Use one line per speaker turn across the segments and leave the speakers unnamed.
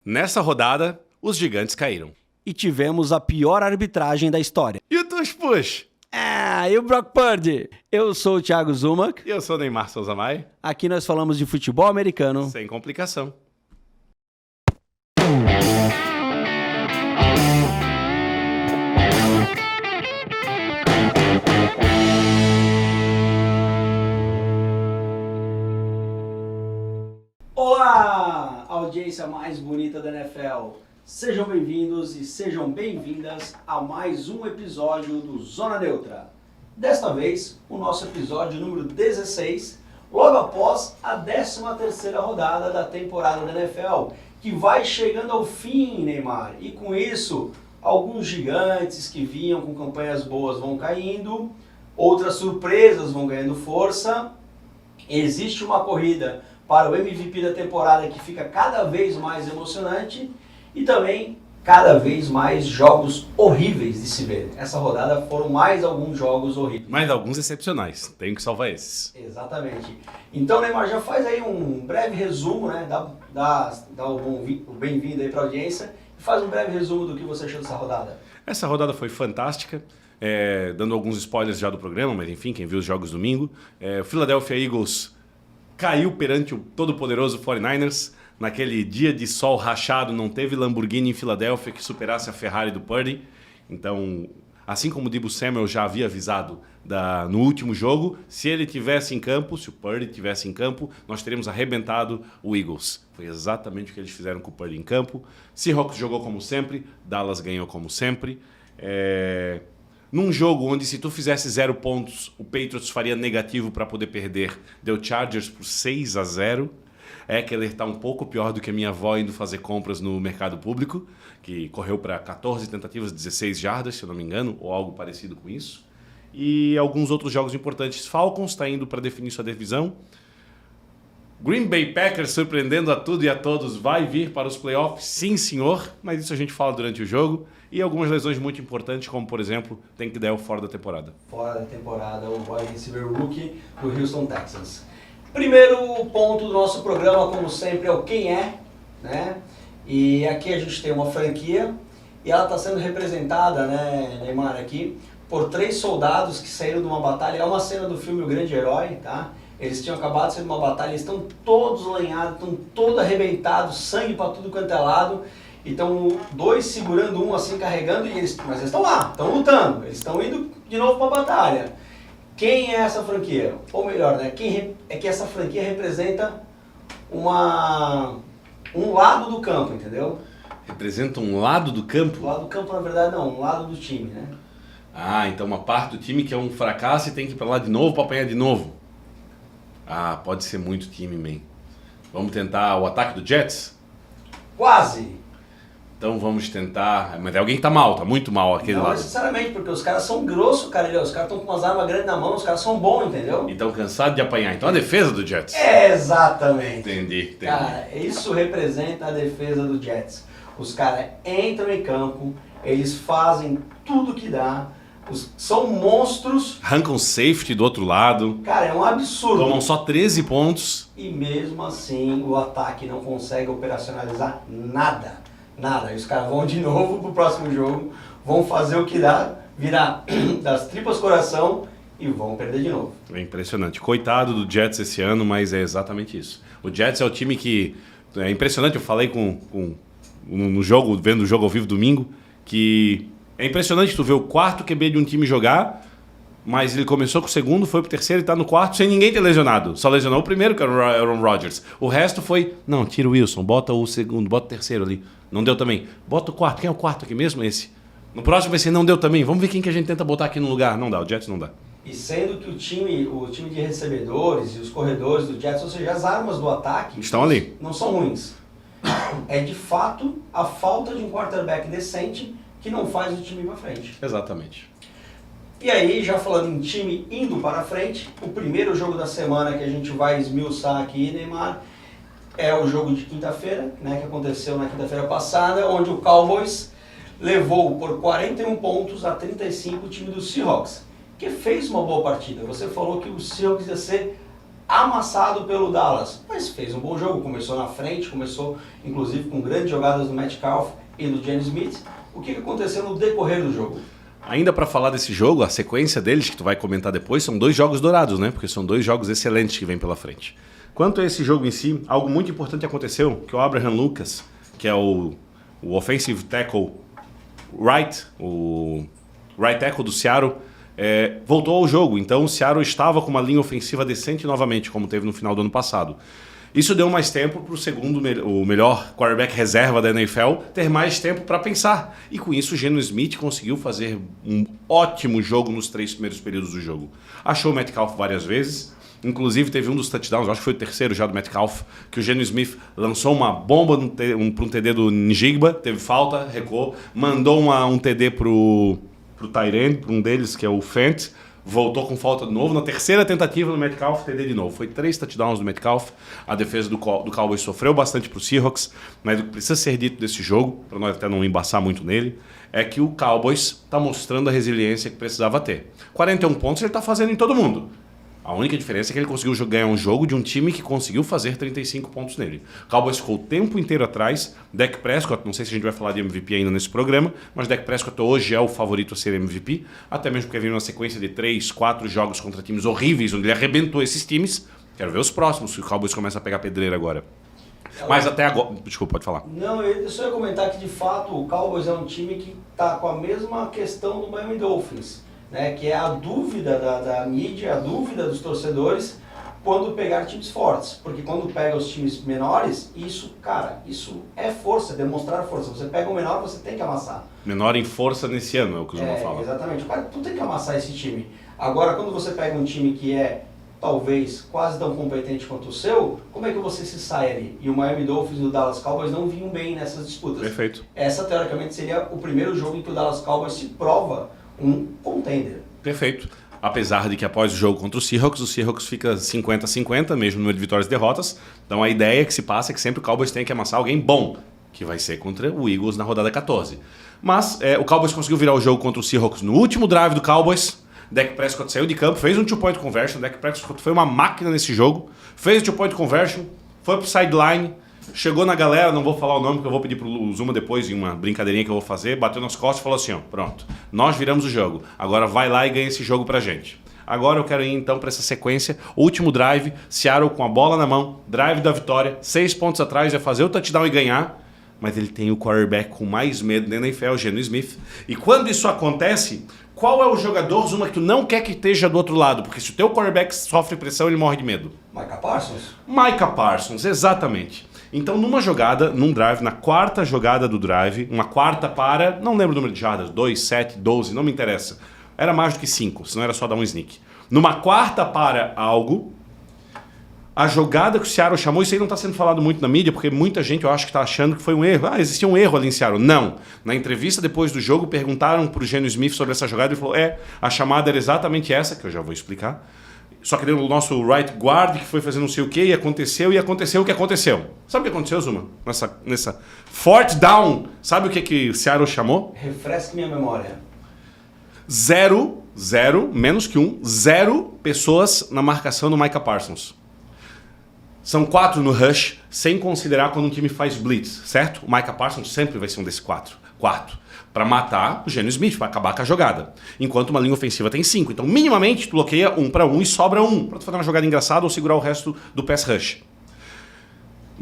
Nessa rodada, os gigantes caíram.
E tivemos a pior arbitragem da história.
E o Tush Push?
E o Brock Purdy? Eu sou o Thiago Zumac.
E eu sou o Neymar Souza Maia.
Aqui nós falamos de futebol americano.
Sem complicação.
Olá, audiência mais bonita da NFL. Sejam bem-vindos e sejam bem-vindas a mais um episódio do Zona Neutra. Desta vez, o nosso episódio número 16, logo após a 13ª rodada da temporada da NFL, que vai chegando ao fim, Neymar. E com isso, alguns gigantes que vinham com campanhas boas vão caindo, outras surpresas vão ganhando força. Existe uma corrida para o MVP da temporada que fica cada vez mais emocionante e também cada vez mais jogos horríveis de se ver. Essa rodada foram mais alguns jogos horríveis.
Mas alguns excepcionais, tenho que salvar esses.
Exatamente. Então, Neymar, já faz aí um breve resumo, né? Dá o bem-vindo aí para a audiência e faz um breve resumo do que você achou dessa rodada.
Essa rodada foi fantástica, dando alguns spoilers já do programa, mas enfim, quem viu os jogos domingo. O Philadelphia Eagles caiu perante o todo-poderoso 49ers. Naquele dia de sol rachado, não teve Lamborghini em Filadélfia que superasse a Ferrari do Purdy. Então, assim como o Deebo Samuel já havia avisado no último jogo, se ele tivesse em campo, se o Purdy tivesse em campo, nós teríamos arrebentado o Eagles. Foi exatamente o que eles fizeram com o Purdy em campo. Seahawks jogou como sempre, Dallas ganhou como sempre. Num jogo onde se tu fizesse 0 pontos, o Patriots faria negativo para poder perder, deu Chargers por 6-0. Eckler está um pouco pior do que a minha avó indo fazer compras no mercado público, que correu para 14 tentativas, 16 jardas, se eu não me engano, ou algo parecido com isso. E alguns outros jogos importantes. Falcons está indo para definir sua divisão. Green Bay Packers, surpreendendo a tudo e a todos, vai vir para os playoffs, sim senhor, mas isso a gente fala durante o jogo. E algumas lesões muito importantes, como por exemplo, Tank Dell fora da temporada.
Fora da temporada, o wide receiver rookie do Houston Texans. Primeiro ponto do nosso programa, como sempre, é o quem é, né? E aqui a gente tem uma franquia e ela está sendo representada, né, Neymar, aqui, por 3 soldados que saíram de uma batalha. É uma cena do filme O Grande Herói, tá? Eles tinham acabado de sair de uma batalha, eles estão todos lenhados, estão todos arrebentados, sangue para tudo quanto é lado. Então, 2 segurando um assim, carregando, mas eles estão lá, estão lutando, eles estão indo de novo para a batalha. Quem é essa franquia? Ou melhor, né? Quem é que essa franquia representa um lado do campo, entendeu?
Representa um lado do campo?
Um lado do campo, na verdade, não, um lado do time, né?
Então uma parte do time que é um fracasso e tem que ir pra lá de novo pra apanhar de novo. Pode ser muito time, man. Vamos tentar o ataque do Jets?
Quase!
Então vamos tentar... Mas é alguém que tá mal, tá muito mal aquele lado.
Não necessariamente, porque os caras são grossos, cara. Os caras estão com umas armas grandes na mão, os caras são bons, entendeu?
E estão cansados de apanhar. Então a defesa do Jets.
Exatamente.
Entendi.
Cara, isso representa a defesa do Jets. Os caras entram em campo, eles fazem tudo que dá, são monstros.
Arrancam safety do outro lado.
Cara, é um absurdo.
Tomam só 13 pontos.
E mesmo assim o ataque não consegue operacionalizar nada. Nada. E os caras vão de novo pro próximo jogo, vão fazer o que dá, virar das tripas coração e vão perder de novo.
É impressionante. Coitado do Jets esse ano, mas é exatamente isso. O Jets é o time que... É impressionante, eu falei no jogo, vendo o jogo ao vivo domingo, que é impressionante tu ver o quarto QB de um time jogar, mas ele começou com o segundo, foi pro terceiro e tá no quarto sem ninguém ter lesionado. Só lesionou o primeiro, que era o Aaron Rodgers. O resto foi, não, tira o Wilson, bota o segundo, bota o terceiro ali. Não deu também. Bota o quarto. Quem é o quarto aqui mesmo? Esse. No próximo vai ser não deu também. Vamos ver quem que a gente tenta botar aqui no lugar. Não dá, o Jets não dá.
E sendo que o time de recebedores e os corredores do Jets, ou seja, as armas do ataque...
Estão ali.
Não são ruins. É de fato a falta de um quarterback decente que não faz o time ir para frente.
Exatamente.
E aí, já falando em time indo para frente, o primeiro jogo da semana que a gente vai esmiuçar aqui, Neymar, é o jogo de quinta-feira, né, que aconteceu na quinta-feira passada, onde o Cowboys levou por 41 pontos a 35 o time do Seahawks, que fez uma boa partida. Você falou que o Seahawks ia ser amassado pelo Dallas, mas fez um bom jogo, começou na frente, começou inclusive com grandes jogadas do Metcalf e do Geno Smith. O que aconteceu no decorrer do jogo?
Ainda para falar desse jogo, a sequência deles, que tu vai comentar depois, são 2 jogos dourados, né? Porque são 2 jogos excelentes que vêm pela frente. Quanto a esse jogo em si, algo muito importante aconteceu, que o Abraham Lucas, que é o offensive tackle o right tackle do Seattle, voltou ao jogo. Então o Seattle estava com uma linha ofensiva decente novamente, como teve no final do ano passado. Isso deu mais tempo para o melhor quarterback reserva da NFL ter mais tempo para pensar. E com isso o Geno Smith conseguiu fazer um ótimo jogo nos 3 primeiros períodos do jogo. Achou o Metcalf várias vezes. Inclusive teve um dos touchdowns, acho que foi o terceiro já do Metcalf, que o Geno Smith lançou uma bomba para um TD do Njigba, teve falta, recuou, mandou um TD pro tight end, para um deles, que é o Fent, voltou com falta de novo. Na terceira tentativa do Metcalf, TD de novo. Foi 3 touchdowns do Metcalf. A defesa do Cowboys sofreu bastante pro Seahawks, mas o que precisa ser dito desse jogo, para nós até não embaçar muito nele, é que o Cowboys está mostrando a resiliência que precisava ter. 41 pontos ele está fazendo em todo mundo. A única diferença é que ele conseguiu ganhar um jogo de um time que conseguiu fazer 35 pontos nele. O Cowboys ficou o tempo inteiro atrás. Dak Prescott, não sei se a gente vai falar de MVP ainda nesse programa, mas Dak Prescott hoje é o favorito a ser MVP, até mesmo porque veio uma sequência de 3, 4 jogos contra times horríveis, onde ele arrebentou esses times. Quero ver os próximos, se o Cowboys começa a pegar pedreira agora. Mas até agora... Desculpa, pode falar.
Não, eu só ia comentar que, de fato, o Cowboys é um time que está com a mesma questão do Miami Dolphins, né, que é a dúvida da mídia, a dúvida dos torcedores quando pegar times fortes. Porque quando pega os times menores, isso é força, demonstrar força. Você pega o menor, você tem que amassar.
Menor em força nesse ano, é o que o Zuma fala.
Exatamente. Cara, tu tem que amassar esse time. Agora, quando você pega um time que é, talvez, quase tão competente quanto o seu, como é que você se sai ali? E o Miami Dolphins e o Dallas Cowboys não vinham bem nessas disputas.
Perfeito.
Essa, teoricamente, seria o primeiro jogo em que o Dallas Cowboys se prova um contender.
Perfeito. Apesar de que após o jogo contra o Seahawks fica 50-50, mesmo no número de vitórias e derrotas. Então a ideia que se passa é que sempre o Cowboys tem que amassar alguém bom, que vai ser contra o Eagles na rodada 14. Mas o Cowboys conseguiu virar o jogo contra o Seahawks no último drive do Cowboys. Dak Prescott saiu de campo, fez um 2-point conversion. Dak Prescott foi uma máquina nesse jogo. Fez o 2-point conversion, foi pro sideline, chegou na galera, não vou falar o nome porque eu vou pedir pro Zuma depois em uma brincadeirinha que eu vou fazer, bateu nas costas e falou assim, ó, pronto, nós viramos o jogo, agora vai lá e ganha esse jogo pra gente. Agora eu quero ir então para essa sequência, último drive, Seattle com a bola na mão, drive da vitória, 6 pontos atrás, ia fazer o touchdown e ganhar, mas ele tem o quarterback com mais medo da NFL, Geno Smith, e quando isso acontece, qual é o jogador, Zuma, que tu não quer que esteja do outro lado? Porque se o teu quarterback sofre pressão, ele morre de medo.
Micah Parsons?
Micah Parsons, exatamente. Então, numa jogada, num drive, na quarta jogada do drive, uma quarta para, não lembro o número de jardas, 2, 7, 12, não me interessa. Era mais do que 5, senão era só dar um sneak. Numa quarta para algo, a jogada que o Seattle chamou, isso aí não está sendo falado muito na mídia, porque muita gente, eu acho que está achando que foi um erro. Ah, existia um erro ali em Seattle. Não. Na entrevista depois do jogo, perguntaram para o Geno Smith sobre essa jogada e ele falou, a chamada era exatamente essa, que eu já vou explicar. Só que o nosso right guard que foi fazer não sei o que e aconteceu o que aconteceu. Sabe o que aconteceu, Zuma? Nessa fourth down, sabe o que Seattle chamou?
Refresque minha memória.
0, menos que 0 pessoas na marcação do Micah Parsons. São 4 no rush, sem considerar quando um time faz blitz, certo? O Micah Parsons sempre vai ser um desses 4. Para matar o Geno Smith, para acabar com a jogada. Enquanto uma linha ofensiva tem 5. Então, minimamente, tu bloqueia 1 para 1 e sobra 1 para tu fazer uma jogada engraçada ou segurar o resto do pass rush.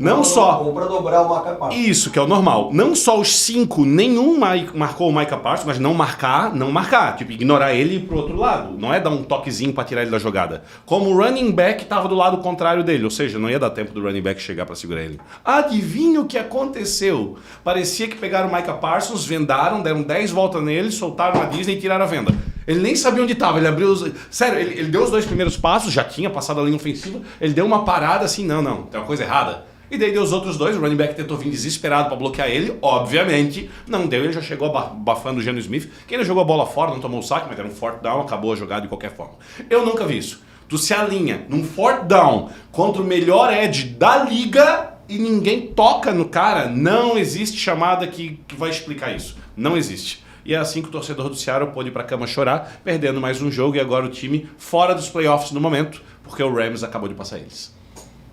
Não só...
Ou para dobrar o Micah Parsons.
Isso, que é o normal. Não só os 5, nenhum marcou o Micah Parsons, mas não marcar. Tipo, ignorar ele e ir pro outro lado. Não é dar um toquezinho para tirar ele da jogada. Como o running back estava do lado contrário dele. Ou seja, não ia dar tempo do running back chegar para segurar ele. Adivinha o que aconteceu? Parecia que pegaram o Micah Parsons, vendaram, deram 10 voltas nele, soltaram a Disney e tiraram a venda. Ele nem sabia onde estava, ele abriu os... Sério, ele deu os 2 primeiros passos, já tinha passado a linha ofensiva, ele deu uma parada assim, não, tem uma coisa errada. E daí deu os outros 2, o running back tentou vir desesperado para bloquear ele, obviamente, não deu, ele já chegou abafando o Geno Smith, que ainda jogou a bola fora, não tomou o saque, mas era um fourth down, acabou a jogada de qualquer forma. Eu nunca vi isso. Tu se alinha num fourth down contra o melhor edge da liga e ninguém toca no cara, não existe chamada que vai explicar isso. Não existe. E é assim que o torcedor do Seattle pôde ir pra cama chorar, perdendo mais um jogo e agora o time fora dos playoffs no momento, porque o Rams acabou de passar eles.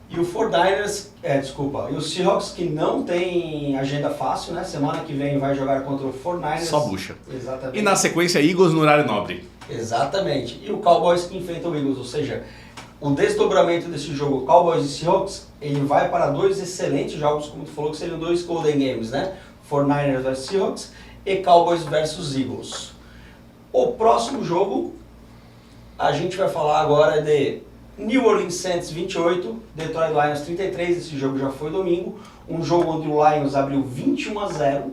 E o 49ers, e o Seahawks que não tem agenda fácil, né? Semana que vem vai jogar contra o 49ers.
Só bucha.
Exatamente.
E na sequência, Eagles no horário nobre.
Exatamente. E o Cowboys que enfrenta o Eagles, ou seja, o desdobramento desse jogo, Cowboys e Seahawks, ele vai para dois excelentes jogos, como tu falou, que seriam dois Golden Games, né? 49ers vs Seahawks e Cowboys vs Eagles. O próximo jogo, a gente vai falar agora de New Orleans Saints 28, Detroit Lions 33, esse jogo já foi domingo, um jogo onde o Lions abriu 21-0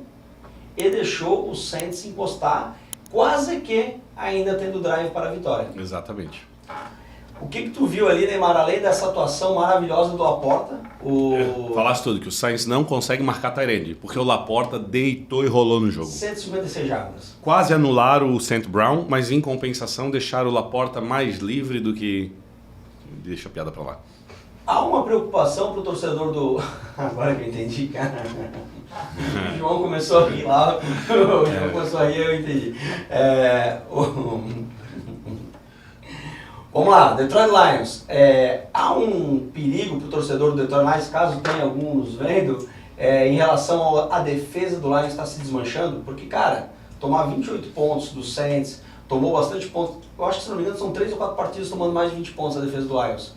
e deixou o Saints encostar, quase que ainda tendo drive para a vitória.
Exatamente.
O que tu viu ali, Neymar, além dessa atuação maravilhosa do Laporta?
Falasse tudo, que o Saints não consegue marcar Tyrande, porque o Laporta deitou e rolou no jogo.
156 jardas.
Quase anularam o St. Brown, mas em compensação deixaram o Laporta mais livre do que... Deixa a piada pra lá.
Há uma preocupação pro torcedor do... Agora que eu entendi, cara. O João começou a rir lá. O João começou a rir, eu entendi. Vamos lá, Detroit Lions. Há um perigo pro torcedor do Detroit Lions, caso tenha algum nos vendo, em relação à defesa do Lions estar se desmanchando, porque, cara, tomar 28 pontos do Saints, tomou bastante pontos, eu acho que, se não me engano, são 3 ou 4 partidas tomando mais de 20 pontos a defesa do Lions.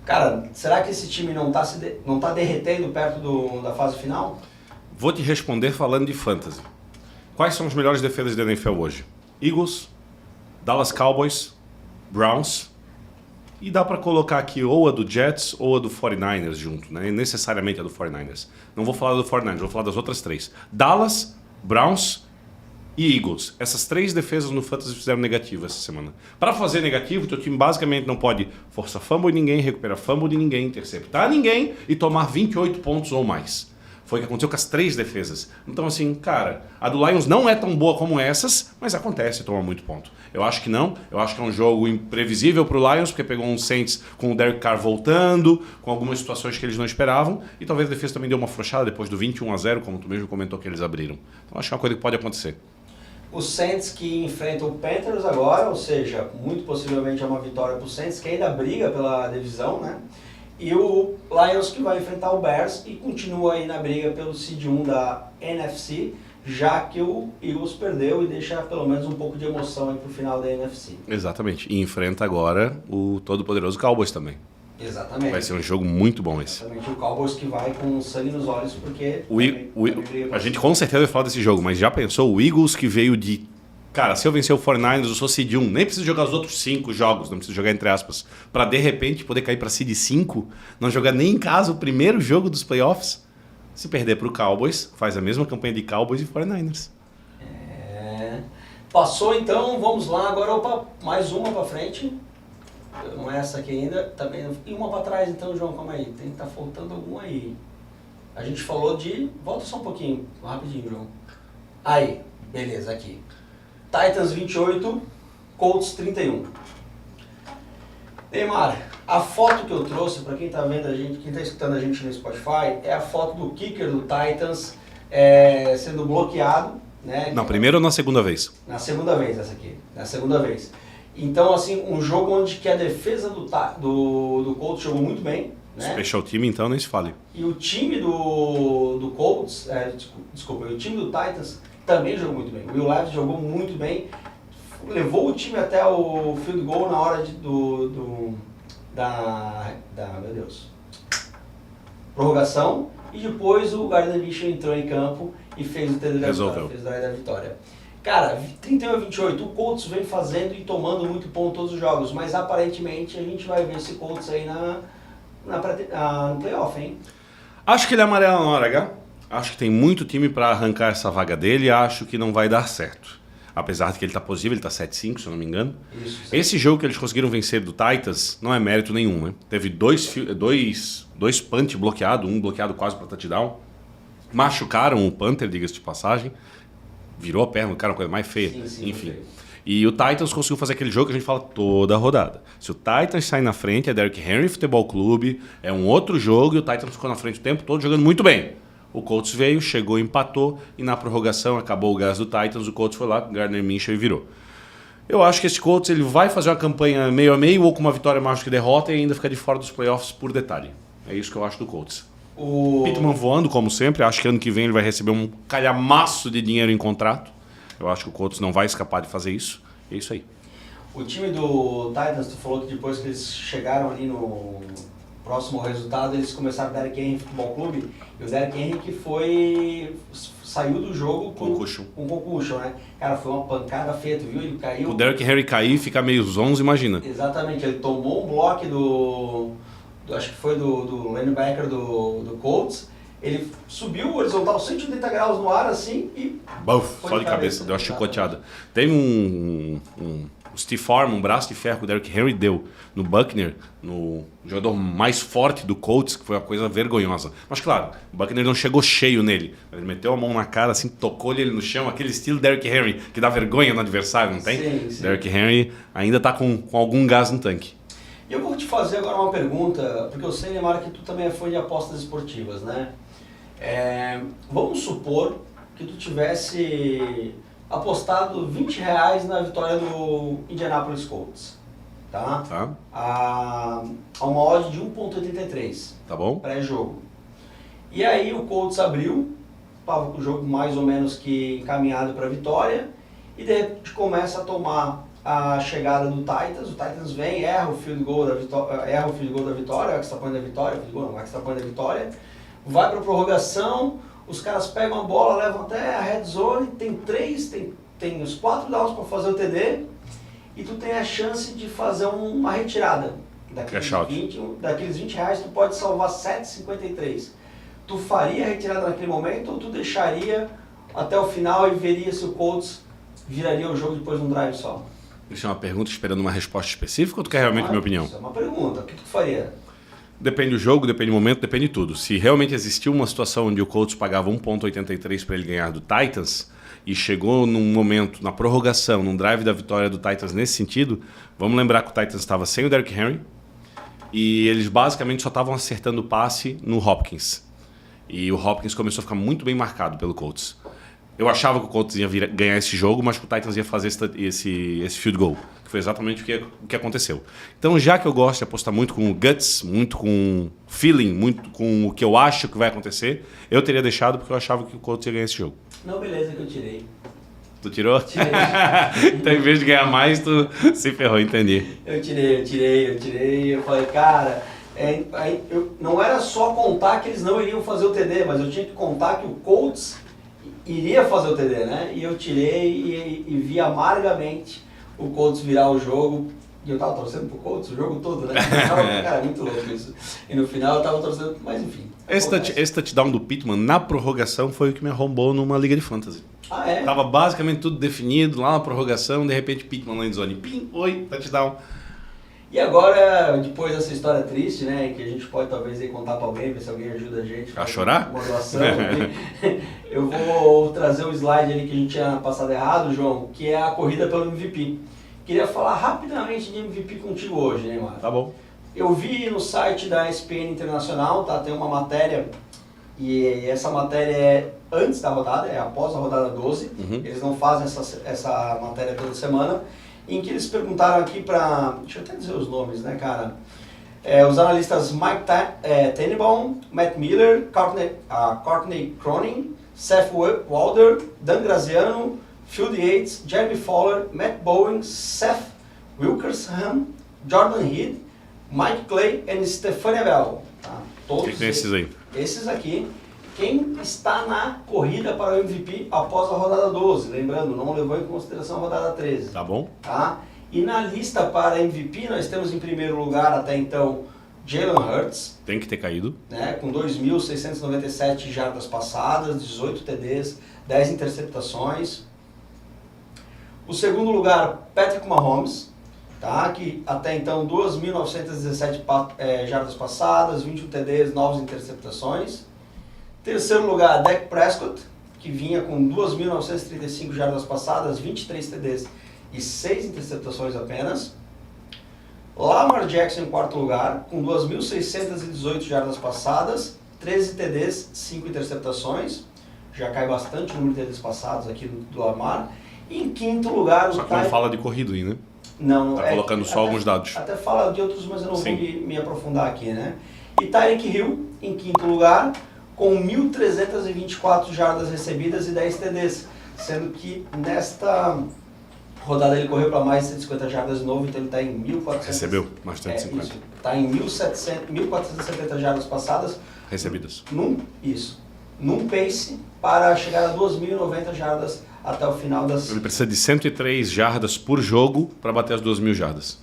Cara, será que esse time não tá derretendo perto da fase final?
Vou te responder falando de fantasy. Quais são as melhores defesas da NFL hoje? Eagles, Dallas Cowboys, Browns, e dá para colocar aqui ou a do Jets ou a do 49ers junto, né? Necessariamente a do 49ers. Não vou falar do 49ers, vou falar das outras três. Dallas, Browns e Eagles. Essas três defesas no fantasy fizeram negativo essa semana. Para fazer negativo, teu time basicamente não pode forçar fumble de ninguém, recuperar fumble de ninguém, interceptar ninguém e tomar 28 pontos ou mais. Foi o que aconteceu com as três defesas. Então, assim, cara, a do Lions não é tão boa como essas, mas acontece, toma muito ponto. Eu acho que não. Eu acho que é um jogo imprevisível pro Lions, porque pegou um Saints com o Derek Carr voltando, com algumas situações que eles não esperavam, e talvez a defesa também deu uma afrouxada depois do 21-0, como tu mesmo comentou que eles abriram. Então, acho que é uma coisa que pode acontecer.
O Saints que enfrenta o Panthers agora, ou seja, muito possivelmente é uma vitória pro Saints, que ainda briga pela divisão, né? E o Lions que vai enfrentar o Bears e continua aí na briga pelo Seed 1 da NFC, já que o Eagles perdeu e deixa pelo menos um pouco de emoção aí pro final da NFC.
Exatamente. E enfrenta agora o todo-poderoso Cowboys também.
Exatamente.
Vai ser um jogo muito bom esse.
Exatamente. O Cowboys que vai com sangue nos olhos, porque...
A gente com certeza vai falar desse jogo, mas já pensou o Eagles que veio de... Cara, se eu vencer o 49ers, eu sou Seed 1. Nem preciso jogar os outros 5 jogos, não preciso jogar entre aspas. Pra de repente poder cair pra Seed 5, não jogar nem em casa o primeiro jogo dos playoffs. Se perder pro Cowboys, faz a mesma campanha de Cowboys e 49ers.
Passou então, vamos lá. Agora, opa, mais uma pra frente. Não é essa aqui ainda. Também. E uma pra trás então, João, calma aí. Tem que tá faltando algum aí. A gente falou de... Volta só um pouquinho, rapidinho, João. Aí, beleza, aqui. Titans 28, Colts 31. Neymar, a foto que eu trouxe, para quem está vendo a gente, quem está escutando a gente no Spotify, é a foto do kicker do Titans sendo bloqueado, né?
Na primeira ou na segunda vez?
Na segunda vez, essa aqui. Na segunda vez. Então, assim, um jogo onde que a defesa do Colts jogou muito bem, né?
Special team, então, nem se fale.
E o time do Colts, desculpa, o time do Titans também jogou muito bem. O Will Levis jogou muito bem, levou o time até o field goal na hora meu Deus, prorrogação, e depois o Gardner Minshew entrou em campo e fez o TD da vitória. Cara, 31-28, o Colts vem fazendo e tomando muito ponto todos os jogos, mas aparentemente a gente vai ver esse Colts aí no playoff, hein?
Acho que ele é amarelo na hora H. Acho que tem muito time para arrancar essa vaga dele e acho que não vai dar certo. Apesar de que ele está positivo, ele está 7-5, se eu não me engano.
Isso,
esse jogo que eles conseguiram vencer do Titans não é mérito nenhum, né? Teve dois punt bloqueados, um bloqueado quase para touchdown. Machucaram o punter, diga-se de passagem. Virou a perna, o cara, uma coisa mais feia.
Sim,
enfim. E o Titans conseguiu fazer aquele jogo que a gente fala toda a rodada. Se o Titans sai na frente, é Derrick Henry Futebol Clube, é um outro jogo e o Titans ficou na frente o tempo todo jogando muito bem. O Colts veio, chegou, empatou e na prorrogação acabou o gás do Titans, o Colts foi lá, Gardner Minshew e virou. Eu acho que esse Colts ele vai fazer uma campanha meio a meio ou com uma vitória mais do que derrota e ainda ficar de fora dos playoffs por detalhe. É isso que eu acho do Colts. Pittman voando, como sempre. Acho que ano que vem ele vai receber um calhamaço de dinheiro em contrato. Eu acho que o Colts não vai escapar de fazer isso. É isso aí.
O time do Titans, tu falou que depois que eles chegaram ali no próximo resultado, eles começaram o Derrick Henry Futebol Clube. E o Derrick Henry que saiu do jogo com concussion, né? Cara, foi uma pancada feia, tu viu? Ele caiu.
O Derrick Henry cair e ficar meio zonzo, imagina.
Exatamente, ele tomou um bloco acho que foi do linebacker do Colts. Ele subiu horizontal 180 graus no ar assim e...
Buf, só de cabeça, deu uma chicoteada. Tem um stiff arm, um braço de ferro que o Derrick Henry deu no Buckner, no jogador mais forte do Colts, que foi uma coisa vergonhosa. Mas claro, o Buckner não chegou cheio nele. Ele meteu a mão na cara, assim, tocou-lhe ele no chão, aquele estilo Derrick Henry, que dá vergonha no adversário, não tem? Sim. Derrick Henry ainda está com algum gás no tanque.
E eu vou te fazer agora uma pergunta, porque eu sei, Neymar, que tu também é fã de apostas esportivas, né? Vamos supor que tu tivesse apostado R$20 na vitória do Indianapolis Colts, tá? A uma odd de 1,83.
Tá bom?
Pré-jogo. E aí o Colts abriu, estava com o jogo mais ou menos que encaminhado para a vitória, e de repente começa a tomar a chegada do Titans. O Titans vem, erra o field goal da vitória, o extra point da vitória, o extra point da vitória, vai para a prorrogação, os caras pegam a bola, levam até a red zone, tem os 4 downs para fazer o TD, e tu tem a chance de fazer uma retirada. Daqueles R$20, tu pode salvar 7,53. Tu faria a retirada naquele momento ou tu deixaria até o final e veria se o Colts viraria o jogo depois de um drive só?
Isso é uma pergunta esperando uma resposta específica ou tu quer realmente a minha opinião?
Isso é uma pergunta. O que tu faria?
Depende do jogo, depende do momento, depende de tudo. Se realmente existiu uma situação onde o Colts pagava 1,83 para ele ganhar do Titans e chegou num momento, na prorrogação, num drive da vitória do Titans nesse sentido, vamos lembrar que o Titans estava sem o Derrick Henry e eles basicamente só estavam acertando o passe no Hopkins. E o Hopkins começou a ficar muito bem marcado pelo Colts. Eu achava que o Colts ia ganhar esse jogo, mas que o Titans ia fazer esse field goal, que foi exatamente o que aconteceu. Então, já que eu gosto de apostar muito com o guts, muito com feeling, muito com o que eu acho que vai acontecer, eu teria deixado porque eu achava que o Colts ia ganhar esse jogo.
Não, beleza, que eu tirei.
Tu tirou?
Tirei.
Então, em vez de ganhar mais, tu se ferrou, entendi.
Eu tirei. Eu falei, cara, não era só contar que eles não iriam fazer o TD, mas eu tinha que contar que o Colts iria fazer o TD, né? E eu tirei e vi amargamente o Colts virar o jogo. E eu tava torcendo pro Colts o jogo todo, né? Cara, muito louco isso. E no final eu tava torcendo, mas enfim.
Esse touchdown do Pittman na prorrogação foi o que me arrombou numa liga de fantasy.
Ah, é?
Tava basicamente tudo definido lá na prorrogação, de repente Pittman na endzone. Pim, oi, touchdown.
E agora, depois dessa história triste, né, que a gente pode talvez ir contar para alguém, ver se alguém ajuda a gente.
A chorar?
Uma doação. Eu vou trazer o slide ali que a gente tinha passado errado, João, que é a corrida pelo MVP. Queria falar rapidamente de MVP contigo hoje, né, Mário?
Tá bom.
Eu vi no site da ESPN Internacional, tá, tem uma matéria, e essa matéria é antes da rodada, é após a rodada 12.
Uhum.
Eles não fazem essa matéria toda semana. Em que eles perguntaram aqui para, deixa eu até dizer os nomes, né, cara? Os analistas Mike Tannenbaum, Matt Miller, Courtney Cronin, Seth Walder, Dan Graziano, Phil Yates, Jeremy Fowler, Matt Bowen, Seth Wilkerson, Jordan Reed, Mike Clay e Stephanie Bell. Tá? Todos
esses aí?
Esses aqui. Quem está na corrida para o MVP após a rodada 12, lembrando, não levou em consideração a rodada 13.
Tá bom.
Tá? E na lista para MVP nós temos em primeiro lugar até então Jalen Hurts.
Tem que ter caído.
Né, com 2.697 jardas passadas, 18 TDs, 10 interceptações. O segundo lugar, Patrick Mahomes, tá? Que até então 2.917 jardas passadas, 21 TDs, 9 interceptações. Terceiro lugar, Dak Prescott, que vinha com 2.935 jardas passadas, 23 TDs e 6 interceptações apenas. Lamar Jackson em quarto lugar, com 2.618 jardas passadas, 13 TDs, 5 interceptações. Já cai bastante o número de TDs passados aqui do Lamar. Em quinto lugar,
Só que não fala de corrido aí, né?
Não,
tá colocando só alguns dados.
Até fala de outros, mas eu não vou me aprofundar aqui, né? E Tyreek Hill, em quinto lugar, com 1.324 jardas recebidas e 10 TDs. Sendo que nesta rodada ele correu para mais de 150 jardas de novo, então ele está em 1.400.
Recebeu mais de 150.
Está em 1.470 jardas passadas.
Recebidas.
Num pace para chegar a 2.090 jardas até o final das...
Ele precisa de 103 jardas por jogo para bater as 2.000 jardas.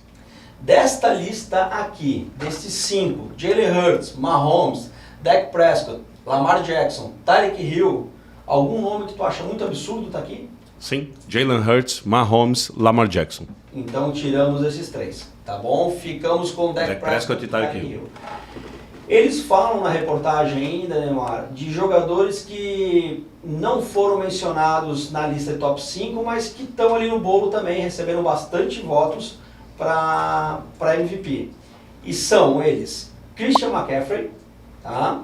Desta lista aqui, destes 5, Jalen Hurts, Mahomes, Dak Prescott, Lamar Jackson, Tyreek Hill, algum nome que tu acha muito absurdo tá aqui?
Sim, Jalen Hurts, Mahomes, Lamar Jackson.
Então tiramos esses 3, tá bom? Ficamos com Dak Prescott e Tyreek Hill. Eles falam na reportagem ainda, Neymar, de jogadores que não foram mencionados na lista de top 5, mas que estão ali no bolo também, receberam bastante votos para MVP. E são eles Christian McCaffrey, tá?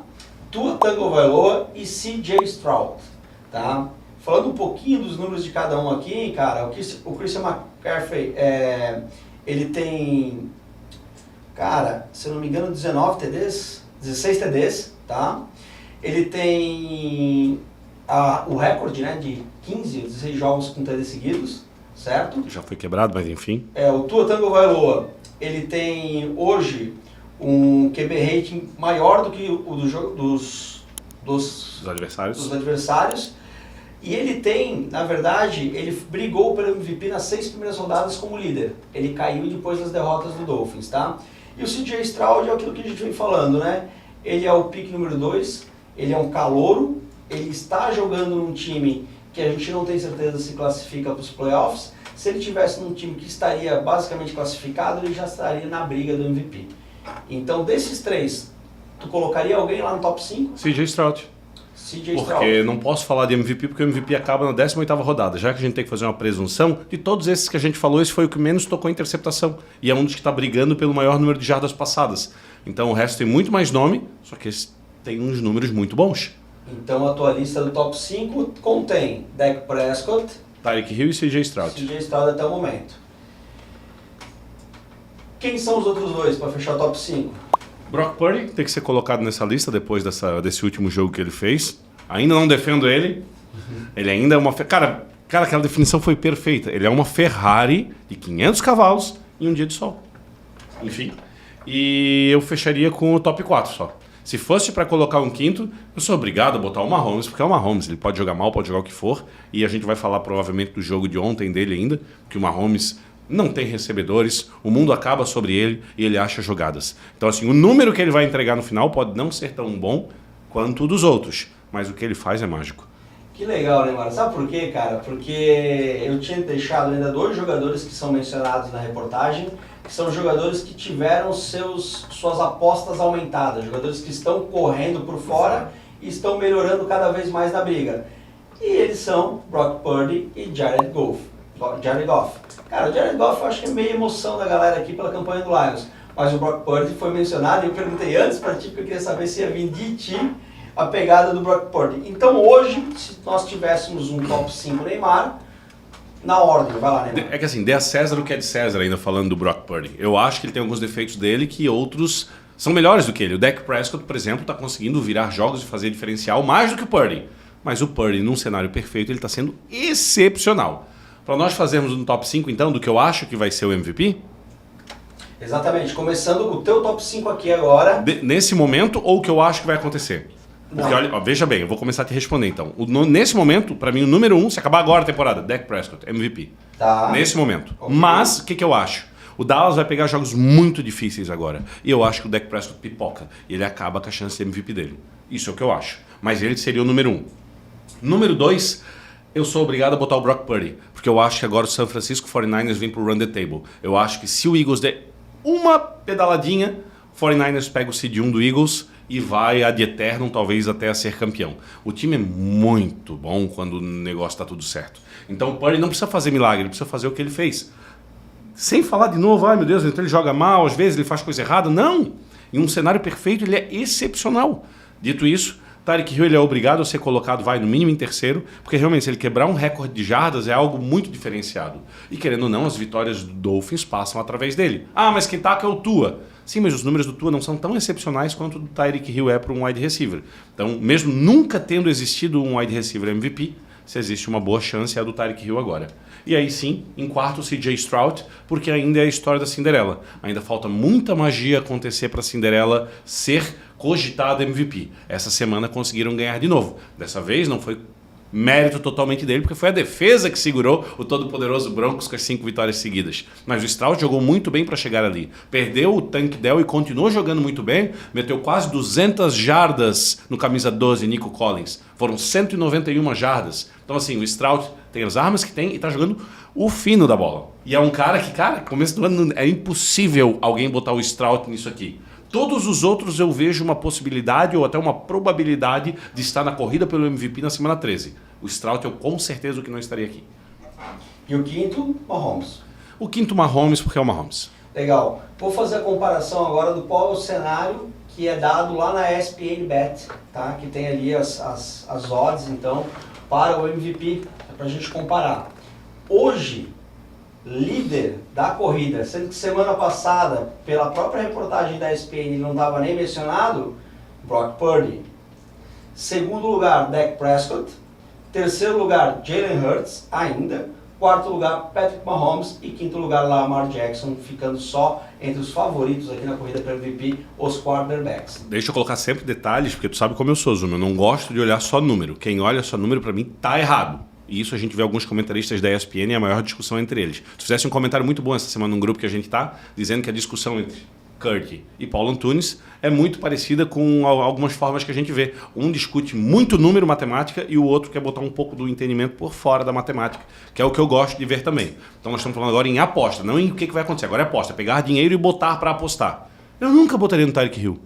Tua Tagovailoa e CJ Stroud, tá? Falando um pouquinho dos números de cada um aqui, cara, o Christian McCaffrey, ele tem, cara, se eu não me engano, 19 TDs, 16 TDs, tá? Ele tem o recorde, né, de 15 ou 16 jogos com TD seguidos, certo?
Já foi quebrado, mas enfim.
O Tua Tagovailoa, ele tem hoje um QB rating maior do que o dos adversários. E ele tem, na verdade, ele brigou pelo MVP nas 6 primeiras rodadas como líder. Ele caiu depois das derrotas do Dolphins, tá? E o CJ Stroud é aquilo que a gente vem falando, né? Ele é o pick número 2, ele é um calouro, ele está jogando num time que a gente não tem certeza se classifica para os playoffs. Se ele tivesse num time que estaria basicamente classificado, ele já estaria na briga do MVP. Então, desses 3, tu colocaria alguém lá no top 5?
CJ Stroud. Porque não posso falar de MVP porque o MVP acaba na 18ª rodada. Já que a gente tem que fazer uma presunção, de todos esses que a gente falou, esse foi o que menos tocou em interceptação. E é um dos que está brigando pelo maior número de jardas passadas. Então o resto tem muito mais nome, só que esse tem uns números muito bons.
Então a tua lista do top 5 contém Dak Prescott,
Tyreek Hill e CJ Stroud.
CJ Stroud até o momento. Quem são os outros dois para fechar o top 5?
Brock Purdy tem que ser colocado nessa lista depois desse último jogo que ele fez. Ainda não defendo ele. Ele ainda é uma... Cara, aquela definição foi perfeita. Ele é uma Ferrari de 500 cavalos em um dia de sol. Enfim. E eu fecharia com o top 4 só. Se fosse para colocar um quinto, eu sou obrigado a botar o Mahomes, porque é o Mahomes. Ele pode jogar mal, pode jogar o que for. E a gente vai falar provavelmente do jogo de ontem dele ainda, que o Mahomes não tem recebedores, o mundo acaba sobre ele e ele acha jogadas. Então, assim, o número que ele vai entregar no final pode não ser tão bom quanto o dos outros, mas o que ele faz é mágico.
Que legal, né, Mara? Sabe por quê, cara? Porque eu tinha deixado ainda 2 jogadores que são mencionados na reportagem, que são jogadores que tiveram suas apostas aumentadas, jogadores que estão correndo por fora e estão melhorando cada vez mais na briga. E eles são Brock Purdy e Jared Goff. Cara, o Jared Goff eu acho que é meio emoção da galera aqui pela campanha do Lions. Mas o Brock Purdy foi mencionado e eu perguntei antes pra ti, porque eu queria saber se ia vir de ti a pegada do Brock Purdy. Então hoje, se nós tivéssemos um top 5 Neymar, na ordem, vai lá, Neymar.
É que assim, dê a César o que é de César, ainda falando do Brock Purdy. Eu acho que ele tem alguns defeitos dele que outros são melhores do que ele. O Dak Prescott, por exemplo, está conseguindo virar jogos e fazer diferencial mais do que o Purdy. Mas o Purdy, num cenário perfeito, ele está sendo excepcional. Para nós fazermos um top 5, então, do que eu acho que vai ser o MVP?
Exatamente. Começando o teu top 5 aqui agora.
Nesse momento, ou o que eu acho que vai acontecer? Porque, olha, ó, veja bem, eu vou começar a te responder, então. Nesse momento, para mim, o número 1, se acabar agora a temporada, Dak Prescott, MVP.
Tá.
Nesse momento.
Okay.
Mas, o que eu acho? O Dallas vai pegar jogos muito difíceis agora. E eu acho que o Dak Prescott pipoca. E ele acaba com a chance de MVP dele. Isso é o que eu acho. Mas ele seria o número 1. Número 2... eu sou obrigado a botar o Brock Purdy, porque eu acho que agora o San Francisco 49ers vem pro run the table. Eu acho que se o Eagles der uma pedaladinha, o 49ers pega o seed 1 do Eagles e vai ad eternum, talvez até a ser campeão. O time é muito bom quando o negócio está tudo certo. Então o Purdy não precisa fazer milagre, ele precisa fazer o que ele fez. Sem falar de novo, ai meu Deus, então ele joga mal, às vezes ele faz coisa errada. Não! Em um cenário perfeito ele é excepcional. Dito isso, Tyreek Hill ele é obrigado a ser colocado, no mínimo em terceiro, porque realmente se ele quebrar um recorde de jardas é algo muito diferenciado. E querendo ou não, as vitórias do Dolphins passam através dele. Ah, mas quem taca é o Tua. Sim, mas os números do Tua não são tão excepcionais quanto o do Tyreek Hill é para um wide receiver. Então, mesmo nunca tendo existido um wide receiver MVP, se existe uma boa chance é a do Tyreek Hill agora. E aí sim, em quarto, CJ Stroud, porque ainda é a história da Cinderela. Ainda falta muita magia acontecer para a Cinderela ser cogitada MVP. Essa semana conseguiram ganhar de novo. Dessa vez não foi mérito totalmente dele, porque foi a defesa que segurou o todo-poderoso Broncos com as 5 vitórias seguidas. Mas o Stroud jogou muito bem para chegar ali. Perdeu o Tank Dell e continuou jogando muito bem. Meteu quase 200 jardas no camisa 12, Nico Collins. Foram 191 jardas. Então assim, o Stroud tem as armas que tem e tá jogando o fino da bola. E é um cara que, começo do ano é impossível alguém botar o Stroud nisso aqui. Todos os outros eu vejo uma possibilidade ou até uma probabilidade de estar na corrida pelo MVP na semana 13. O Stroud eu com certeza que não estaria aqui.
E o quinto, Mahomes.
O quinto Mahomes porque é o Mahomes.
Legal. Vou fazer a comparação agora do qual é o cenário que é dado lá na ESPN Bet, tá? Que tem ali as odds, então, para o MVP, para a gente comparar. Hoje, líder da corrida, sendo que semana passada, pela própria reportagem da ESPN, não estava nem mencionado, Brock Purdy. Segundo lugar, Dak Prescott. Terceiro lugar, Jalen Hurts, ainda. Quarto lugar, Patrick Mahomes. E quinto lugar, Lamar Jackson, ficando só entre os favoritos aqui na corrida para MVP, os quarterbacks.
Deixa eu colocar sempre detalhes, porque tu sabe como eu sou, Zuma. Eu não gosto de olhar só número. Quem olha só número, para mim, tá errado. E isso a gente vê alguns comentaristas da ESPN e a maior discussão entre eles. Tu fizesse um comentário muito bom essa semana num grupo que a gente tá, dizendo que a discussão entre Kirk e Paulo Antunes é muito parecida com algumas formas que a gente vê. Um discute muito número, matemática, e o outro quer botar um pouco do entendimento por fora da matemática, que é o que eu gosto de ver também. Então nós estamos falando agora em aposta, não em o que vai acontecer. Agora é aposta, é pegar dinheiro e botar para apostar. Eu nunca botaria no Tyreek Hill.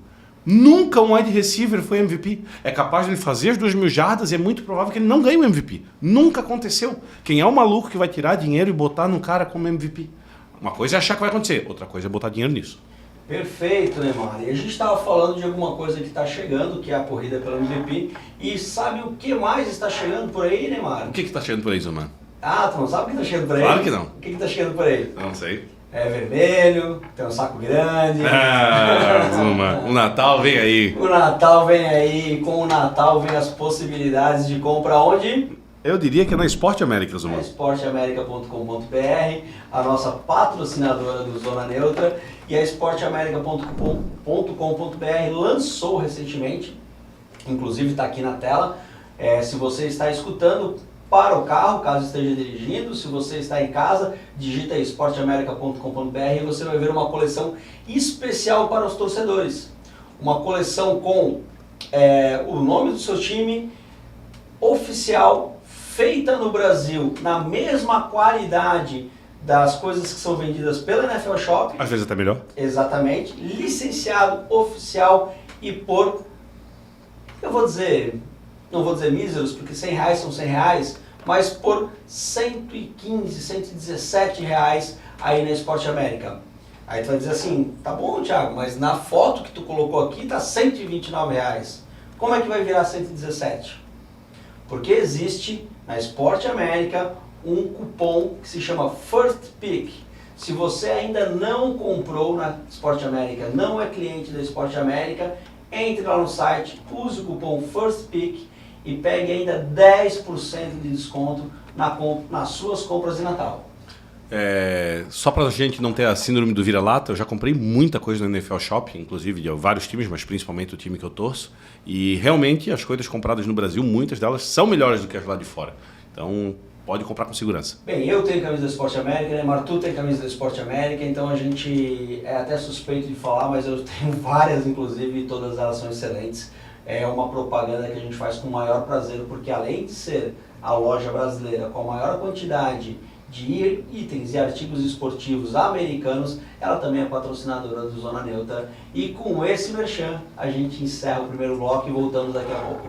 Nunca um wide receiver foi MVP. É capaz de ele fazer as 2.000 jardas e é muito provável que ele não ganhe o MVP. Nunca aconteceu. Quem é o maluco que vai tirar dinheiro e botar num cara como MVP? Uma coisa é achar que vai acontecer, outra coisa é botar dinheiro nisso.
Perfeito, Neymar. E a gente estava falando de alguma coisa que está chegando, que é a corrida pelo MVP. E sabe o que mais está chegando por aí, Neymar?
O que está chegando por aí, Zuma?
Ah, tu não sabe o que está chegando por aí?
Claro que não.
O que está chegando por aí?
Não sei.
É vermelho, tem um saco grande.
Ah, Zuma, o Natal vem aí.
O Natal vem aí, com o Natal vem as possibilidades de compra onde?
Eu diria que é na Esporte América, Zuma.
esporteamerica.com.br, a nossa patrocinadora do Zona Neutra, e a esporteamerica.com.br lançou recentemente, inclusive está aqui na tela, se você está escutando, para o carro, caso esteja dirigindo. Se você está em casa, digita esporteamerica.com.br e você vai ver uma coleção especial para os torcedores. Uma coleção com o nome do seu time, oficial, feita no Brasil, na mesma qualidade das coisas que são vendidas pela NFL Shop.
Às vezes até melhor.
Exatamente. Licenciado, oficial e por, não vou dizer míseros, porque R$100 são R$100, mas por R$115, R$117 aí na Esporte América. Aí tu vai dizer assim, tá bom, Thiago, mas na foto que tu colocou aqui tá R$129. Como é que vai virar 117? Porque existe na Esporte América um cupom que se chama First Pick. Se você ainda não comprou na Esporte América, não é cliente da Esporte América, entre lá no site, use o cupom First Pick e pegue ainda 10% de desconto nas suas compras de Natal.
Só pra gente não ter a síndrome do vira-lata, eu já comprei muita coisa no NFL Shop, inclusive de vários times, mas principalmente o time que eu torço. E realmente as coisas compradas no Brasil, muitas delas são melhores do que as lá de fora. Então pode comprar com segurança.
Bem, eu tenho camisa da Esporte América, né? Martu tem camisa da Esporte América, então a gente é até suspeito de falar, mas eu tenho várias, inclusive, e todas elas são excelentes. É uma propaganda que a gente faz com o maior prazer, porque além de ser a loja brasileira com a maior quantidade de itens e artigos esportivos americanos, ela também é patrocinadora do Zona Neutra. E com esse merchan, a gente encerra o primeiro bloco e voltamos daqui a pouco.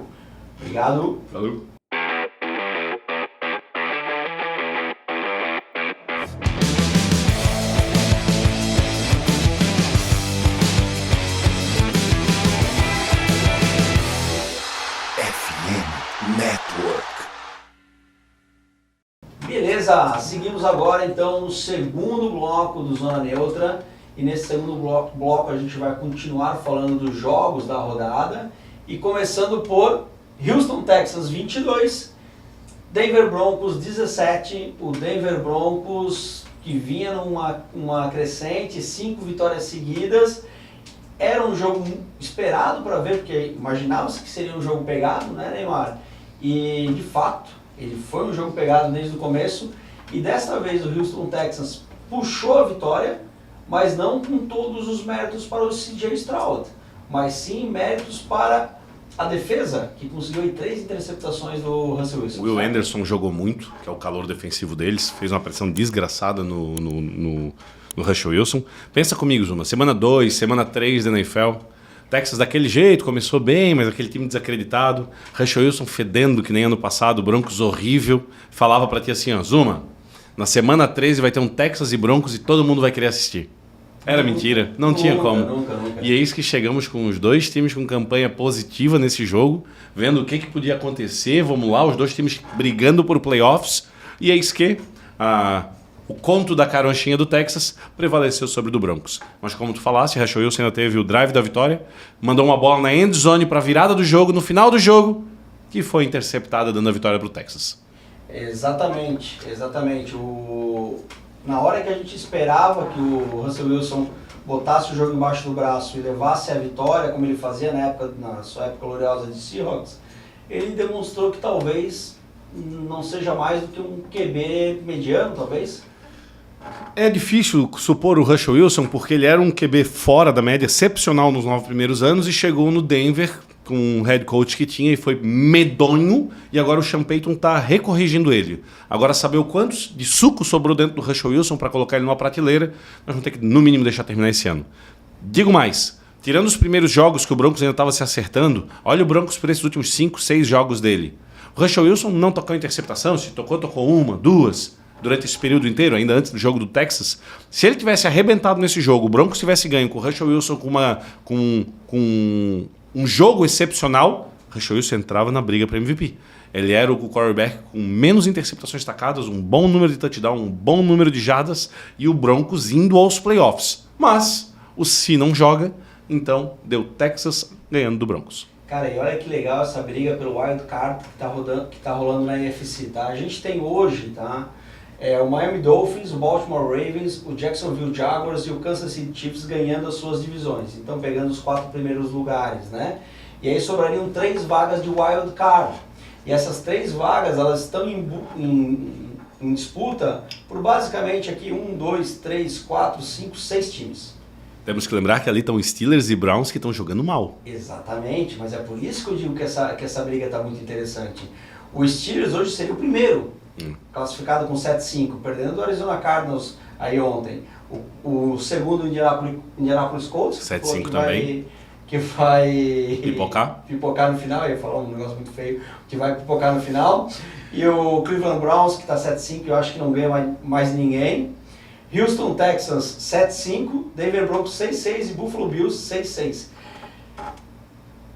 Obrigado.
Valeu.
Beleza, seguimos agora então no segundo bloco do Zona Neutra. E nesse segundo bloco a gente vai continuar falando dos jogos da rodada. E começando por Houston Texans 22, Denver Broncos 17. O Denver Broncos que vinha numa crescente, 5 vitórias seguidas. Era um jogo esperado para ver, porque imaginava-se que seria um jogo pegado, né, Neymar? E de fato, ele foi um jogo pegado desde o começo. E desta vez o Houston Texans puxou a vitória, mas não com todos os méritos para o CJ Stroud, mas sim méritos para a defesa, que conseguiu 3 interceptações do Russell Wilson.
Will Anderson jogou muito, que é o calor defensivo deles, fez uma pressão desgraçada no Russell Wilson. Pensa comigo, Zuma, semana 2, semana 3 da NFL, Texas daquele jeito, começou bem, mas aquele time desacreditado, Russell Wilson fedendo que nem ano passado, Broncos horrível, falava pra ti assim, ó, Zuma, na semana 13 vai ter um Texas e Broncos e todo mundo vai querer assistir. Era mentira, não tinha como.
Nunca.
E é isso que chegamos com os dois times com campanha positiva nesse jogo, vendo o que podia acontecer, vamos lá, os dois times brigando por playoffs, e é isso que o conto da caronchinha do Texas prevaleceu sobre o do Broncos. Mas como tu falaste, Russell Wilson ainda teve o drive da vitória, mandou uma bola na end zone para a virada do jogo, no final do jogo, que foi interceptada dando a vitória para o Texas.
Exatamente. Na hora que a gente esperava que o Russell Wilson botasse o jogo embaixo do braço e levasse a vitória, como ele fazia na sua época gloriosa de Seahawks, ele demonstrou que talvez não seja mais do que um QB mediano, talvez.
É difícil supor o Russell Wilson porque ele era um QB fora da média, excepcional nos 9 primeiros anos e chegou no Denver com um head coach que tinha e foi medonho, e agora o Sean Payton está recorrigindo ele. Agora, saber o quanto de suco sobrou dentro do Russell Wilson para colocar ele numa prateleira, nós vamos ter que, no mínimo, deixar terminar esse ano. Digo mais, tirando os primeiros jogos que o Broncos ainda estava se acertando, olha o Broncos por esses últimos 5, 6 jogos dele. O Russell Wilson não tocou interceptação, se tocou uma, duas, durante esse período inteiro, ainda antes do jogo do Texas. Se ele tivesse arrebentado nesse jogo, o Broncos tivesse ganho com o Russell Wilson com um jogo excepcional, o Russell Wilson entrava na briga para MVP. Ele era o quarterback com menos interceptações tacadas, um bom número de touchdown, um bom número de jardas e o Broncos indo aos playoffs. Mas o se não joga, então deu Texas ganhando do Broncos.
Cara, e olha que legal essa briga pelo wild card que tá rolando na NFC, tá? A gente tem hoje, tá? O Miami Dolphins, o Baltimore Ravens, o Jacksonville Jaguars e o Kansas City Chiefs ganhando as suas divisões. Então pegando os 4 primeiros lugares, né? E aí sobrariam 3 vagas de wild card. E essas 3 vagas, elas estão em disputa por basicamente aqui 1, 2, 3, 4, 5, 6 times.
Temos que lembrar que ali estão Steelers e Browns que estão jogando mal.
Exatamente, mas é por isso que eu digo que essa briga está muito interessante. O Steelers hoje seria o primeiro, classificado com 7-5, perdendo do Arizona Cardinals aí ontem. O segundo, Indianapolis Colts,
7-5 também.
Que vai
pipocar
no final, eu ia falar um negócio muito feio, que vai pipocar no final. E o Cleveland Browns, que está 7-5, eu acho que não ganha mais ninguém. Houston Texans 7-5, Denver Broncos 6-6 e Buffalo Bills 6-6.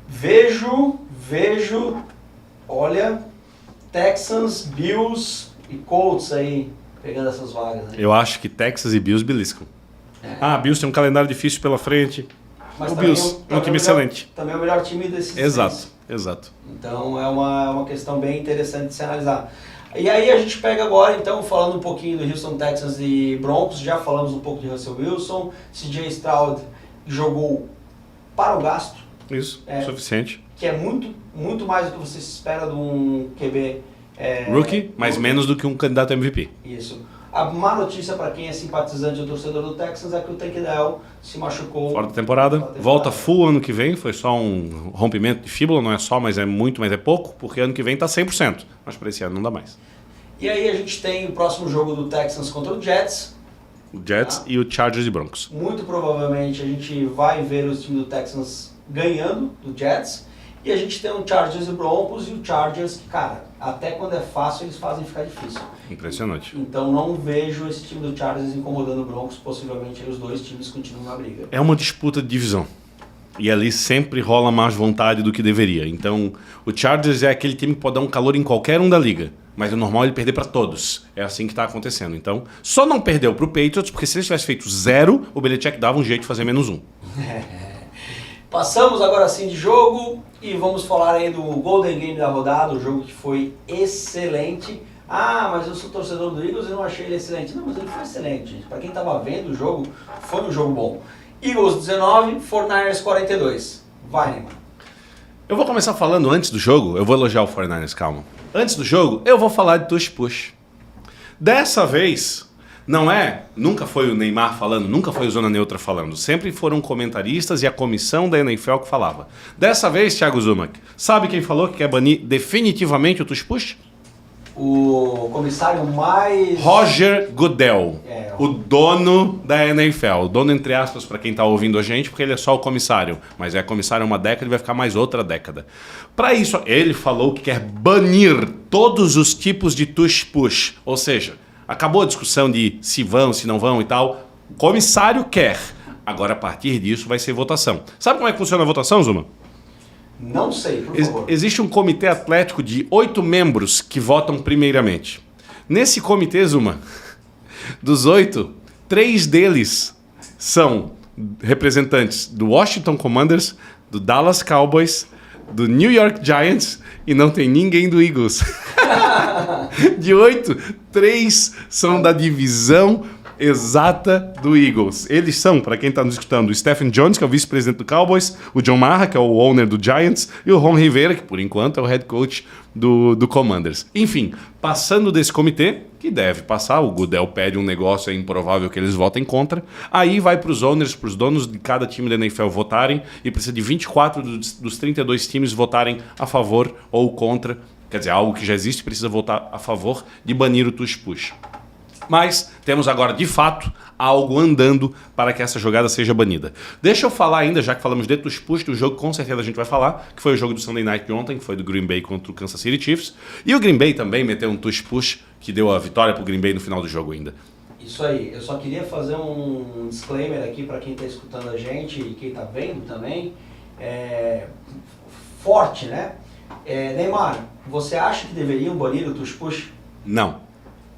Vejo, olha, Texans, Bills e Colts aí pegando essas vagas. Né?
Eu acho que Texas e Bills beliscam. Bills tem um calendário difícil pela frente.
Mas
o Bills é um time excelente.
Também é o melhor time desses
Exato.
Então é uma questão bem interessante de se analisar. E aí a gente pega agora, então, falando um pouquinho do Houston Texans e Broncos, já falamos um pouco de Russell Wilson, CJ Stroud jogou para o gasto.
Isso, suficiente.
Que é muito mais do que você se espera de um QB...
rookie, mas menos do que um candidato a MVP.
Isso. A má notícia para quem é simpatizante ou torcedor do Texans é que o Tank Dell se machucou.
Fora da temporada. Volta full ano que vem. Foi só um rompimento de fíbula. Não é só, mas é muito, mas é pouco. Porque ano que vem está 100%. Mas para esse ano não dá mais.
E aí a gente tem o próximo jogo do Texans contra o Jets.
O Jets e o Chargers e Broncos.
Muito provavelmente a gente vai ver os times do Texans ganhando do Jets. E a gente tem o Chargers e Broncos, e o Chargers, cara, até quando é fácil eles fazem ficar difícil.
Impressionante.
Então não vejo esse time do Chargers incomodando o Broncos, possivelmente os dois times continuam na briga.
É uma disputa de divisão. E ali sempre rola mais vontade do que deveria. Então o Chargers é aquele time que pode dar um calor em qualquer um da liga. mas é normal ele perder para todos. É assim que está acontecendo. Então, só não perdeu para o Patriots, porque se ele tivesse feito 0, o Belichick dava um jeito de fazer -1.
Passamos agora sim de jogo e vamos falar aí do Golden Game da rodada, o jogo que foi excelente. Ah, mas eu sou torcedor do Eagles e não achei ele excelente. Não, mas ele foi excelente, gente. Para quem estava vendo o jogo, foi um jogo bom. Eagles 19, 49ers 42. Vai, Neymar.
Eu vou começar falando antes do jogo, eu vou elogiar o 49ers, calma. Antes do jogo, eu vou falar de tush push. Dessa vez, nunca foi o Neymar falando, nunca foi o Zona Neutra falando. Sempre foram comentaristas e a comissão da NFL que falava. Dessa vez, Thiago Zumac, sabe quem falou que quer banir definitivamente o tush push?
O comissário mais...
Roger Goodell, o dono da NFL. O dono, entre aspas, para quem está ouvindo a gente, porque ele é só o comissário. Mas é comissário uma década e vai ficar mais outra década. Para isso, ele falou que quer banir todos os tipos de tush-push. Ou seja, acabou a discussão de se vão, se não vão e tal. O comissário quer. Agora, a partir disso, vai ser votação. Sabe como é que funciona a votação, Zuma?
Não sei, por favor.
Existe um comitê atlético de 8 membros que votam primeiramente. Nesse comitê, Zuma, dos 8, 3 deles são representantes do Washington Commanders, do Dallas Cowboys, do New York Giants e não tem ninguém do Eagles. De 8, 3 são da divisão exata do Eagles. Eles são, para quem está nos escutando, o Stephen Jones, que é o vice-presidente do Cowboys, o John Mara, que é o owner do Giants, e o Ron Rivera, que por enquanto é o head coach do Commanders. Enfim, passando desse comitê, que deve passar, o Goodell pede um negócio, é improvável que eles votem contra, aí vai para os owners, para os donos de cada time da NFL votarem, e precisa de 24 dos 32 times votarem a favor ou contra, quer dizer, algo que já existe, precisa votar a favor de banir o tush-push. Mas temos agora, de fato, algo andando para que essa jogada seja banida. Deixa eu falar ainda, já que falamos de tush-push, do jogo com certeza a gente vai falar, que foi o jogo do Sunday Night de ontem, que foi do Green Bay contra o Kansas City Chiefs. E o Green Bay também meteu um tush-push, que deu a vitória para o Green Bay no final do jogo ainda.
Isso aí, eu só queria fazer um disclaimer aqui para quem está escutando a gente e quem está vendo também. Forte, né? Neymar, você acha que deveriam banir o tush-push?
Não.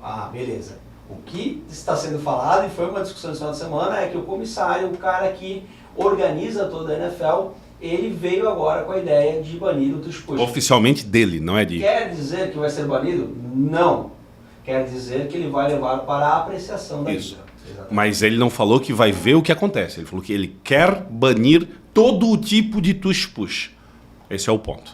Ah, beleza. O que está sendo falado, e foi uma discussão esse final de semana, é que o comissário, o cara que organiza toda a NFL, ele veio agora com a ideia de banir o tush-push.
Oficialmente dele, não é de...
Quer dizer que vai ser banido? Não. Quer dizer que ele vai levar para a apreciação da
Isso.
liga.
Mas ele não falou que vai ver o que acontece. Ele falou que ele quer banir todo o tipo de tush-push. Esse é o ponto.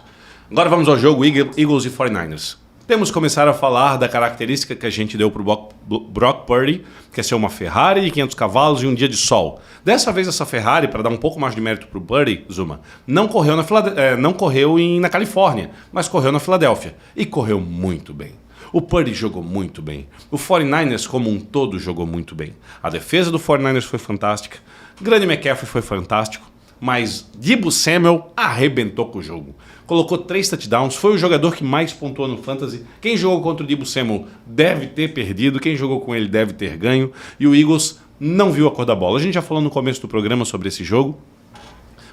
Agora vamos ao jogo Eagles e 49ers. Temos que começar a falar da característica que a gente deu para o Brock Purdy, que é ser uma Ferrari de 500 cavalos e um dia de sol. Dessa vez essa Ferrari, para dar um pouco mais de mérito para o Purdy, Zuma, não correu na Califórnia, mas correu na Filadélfia. E correu muito bem. O Purdy jogou muito bem. O 49ers como um todo jogou muito bem. A defesa do 49ers foi fantástica. Grande McCaffrey foi fantástico. Mas Deebo Samuel arrebentou com o jogo. Colocou 3 touchdowns, foi o jogador que mais pontuou no Fantasy. Quem jogou contra o Deebo Samuel deve ter perdido, quem jogou com ele deve ter ganho. E o Eagles não viu a cor da bola. A gente já falou no começo do programa sobre esse jogo.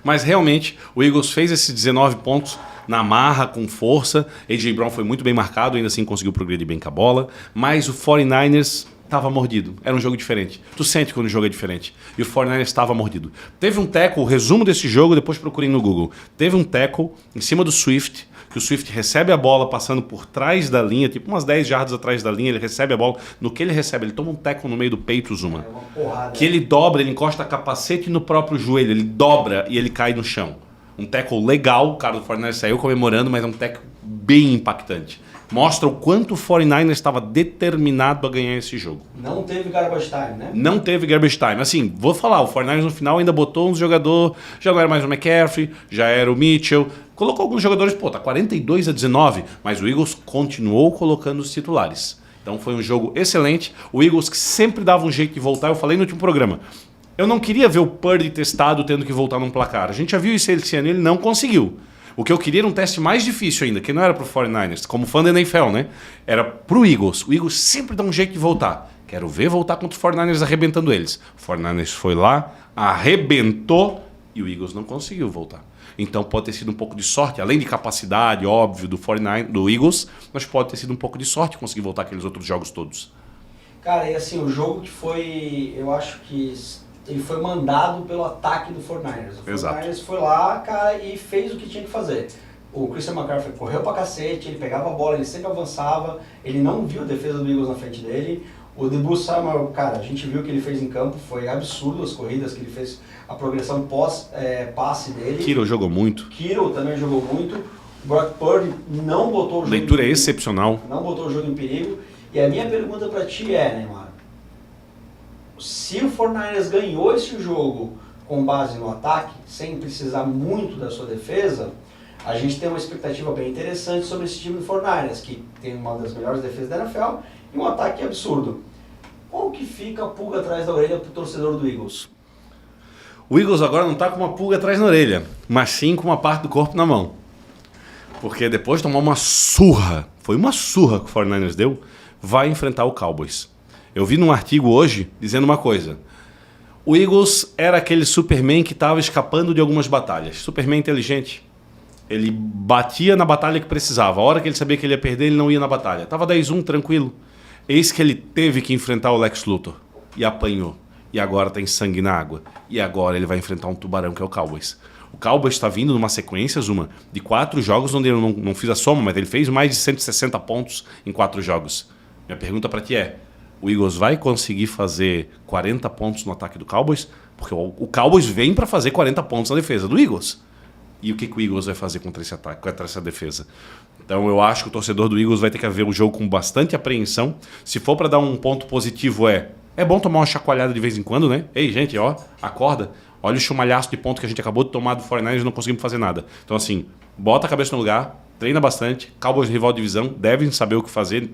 Mas realmente o Eagles fez esses 19 pontos na marra, com força. A.J. Brown foi muito bem marcado, ainda assim conseguiu progredir bem com a bola. Mas o 49ers... estava mordido. Era um jogo diferente. Tu sente quando o jogo é diferente. E o 49ers estava mordido. Teve um tackle, o resumo desse jogo, depois procurem no Google. Teve um tackle em cima do Swift, que o Swift recebe a bola passando por trás da linha, tipo umas 10 jardas atrás da linha, ele recebe a bola. No que ele recebe, ele toma um tackle no meio do peito, Zuma.
É uma porrada.
Que ele dobra, ele encosta a capacete no próprio joelho, ele dobra e ele cai no chão. Um tackle legal, o cara do 49ers saiu comemorando, mas é um tackle bem impactante. Mostra o quanto o 49ers estava determinado a ganhar esse jogo.
Não teve garbage time, né?
Não teve garbage time. Assim, vou falar, o 49ers no final ainda botou uns jogadores, já não era mais o McCaffrey, já era o Mitchell, colocou alguns jogadores, tá 42-19, mas o Eagles continuou colocando os titulares. Então foi um jogo excelente. O Eagles que sempre dava um jeito de voltar, eu falei no último programa. Eu não queria ver o Purdy testado tendo que voltar num placar. A gente já viu isso esse ano e ele não conseguiu. O que eu queria era um teste mais difícil ainda, que não era pro 49ers, como fã da NFL, né? Era pro Eagles. O Eagles sempre dá um jeito de voltar. Quero ver voltar contra o 49ers arrebentando eles. O 49ers foi lá, arrebentou e o Eagles não conseguiu voltar. Então pode ter sido um pouco de sorte, além de capacidade, óbvio, do Eagles, mas pode ter sido um pouco de sorte conseguir voltar aqueles outros jogos todos.
Cara, e assim, o jogo que foi, eu acho que ele foi mandado pelo ataque do 49ers. O 49ers foi lá, cara, e fez o que tinha que fazer. O Christian McCaffrey correu pra cacete, ele pegava a bola, ele sempre avançava, ele não viu a defesa do Eagles na frente dele. O Deebo Samuel, cara, a gente viu o que ele fez em campo, foi absurdo as corridas que ele fez, a progressão pós-passe dele.
Kittle jogou muito.
Kittle também jogou muito. O Brock Purdy não botou o jogo
Leitura excepcional.
Não botou o jogo em perigo. E a minha pergunta pra ti é, Neymar, se o 49ers ganhou esse jogo com base no ataque, sem precisar muito da sua defesa, a gente tem uma expectativa bem interessante sobre esse time do 49ers, que tem uma das melhores defesas da NFL e um ataque absurdo. Qual que fica a pulga atrás da orelha pro torcedor do Eagles?
O Eagles agora não está com uma pulga atrás da orelha, mas sim com uma parte do corpo na mão. Porque depois de tomar uma surra, foi uma surra que o 49ers deu, vai enfrentar o Cowboys. Eu vi num artigo hoje dizendo uma coisa. O Eagles era aquele Superman que estava escapando de algumas batalhas. Superman inteligente. Ele batia na batalha que precisava. A hora que ele sabia que ele ia perder, ele não ia na batalha. Tava 10-1, tranquilo. Eis que ele teve que enfrentar o Lex Luthor. E apanhou. E agora tem sangue na água. E agora ele vai enfrentar um tubarão, que é o Cowboys. O Cowboys está vindo numa sequência, Zuma, de 4 jogos onde ele não fiz a soma, mas ele fez mais de 160 pontos em 4 jogos. Minha pergunta para ti é, o Eagles vai conseguir fazer 40 pontos no ataque do Cowboys? Porque o Cowboys vem para fazer 40 pontos na defesa do Eagles. E o que o Eagles vai fazer contra esse ataque, contra essa defesa? Então eu acho que o torcedor do Eagles vai ter que ver o jogo com bastante apreensão. Se for para dar um ponto positivo, é bom tomar uma chacoalhada de vez em quando, né? Ei, gente, ó, acorda. Olha o chumalhaço de ponto que a gente acabou de tomar do 49ers e não conseguimos fazer nada. Então assim, bota a cabeça no lugar, treina bastante. Cowboys rival de divisão, devem saber o que fazer.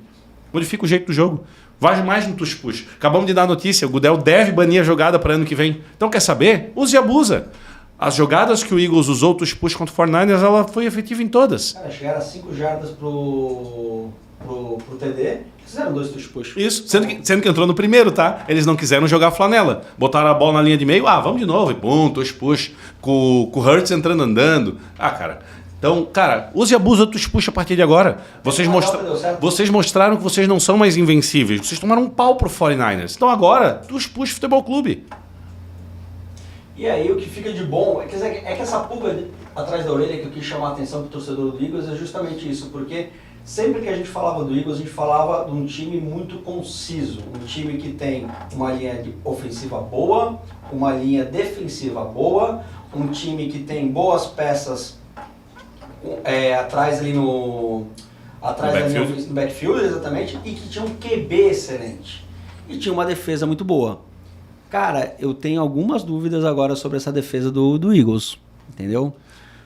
Modifica o jeito do jogo. Vai mais no tush-push. Acabamos de dar a notícia, o Goodell deve banir a jogada para ano que vem. Então quer saber? Use e abusa. As jogadas que o Eagles usou tush-push contra o 49ers, ela foi efetiva em todas.
Cara, chegaram a 5 jardas pro TD, fizeram 2 tush-push.
Isso, sendo que entrou no primeiro, tá? Eles não quiseram jogar flanela. Botaram a bola na linha de meio, vamos de novo, e pum, tush-push. Com o Hurts entrando, andando. Cara... Então, cara, use e abusa do tush-push a partir de agora. Vocês mostraram que vocês não são mais invencíveis. Vocês tomaram um pau pro 49ers. Então agora, tush-push Futebol Clube.
E aí o que fica de bom, é que essa pulga atrás da orelha que eu quis chamar a atenção pro torcedor do Eagles é justamente isso, porque sempre que a gente falava do Eagles, a gente falava de um time muito conciso, um time que tem uma linha de ofensiva boa, uma linha defensiva boa, um time que tem boas peças atrás ali no backfield, exatamente, e que tinha um QB excelente. E tinha uma defesa muito boa. Cara, eu tenho algumas dúvidas agora sobre essa defesa do Eagles, entendeu?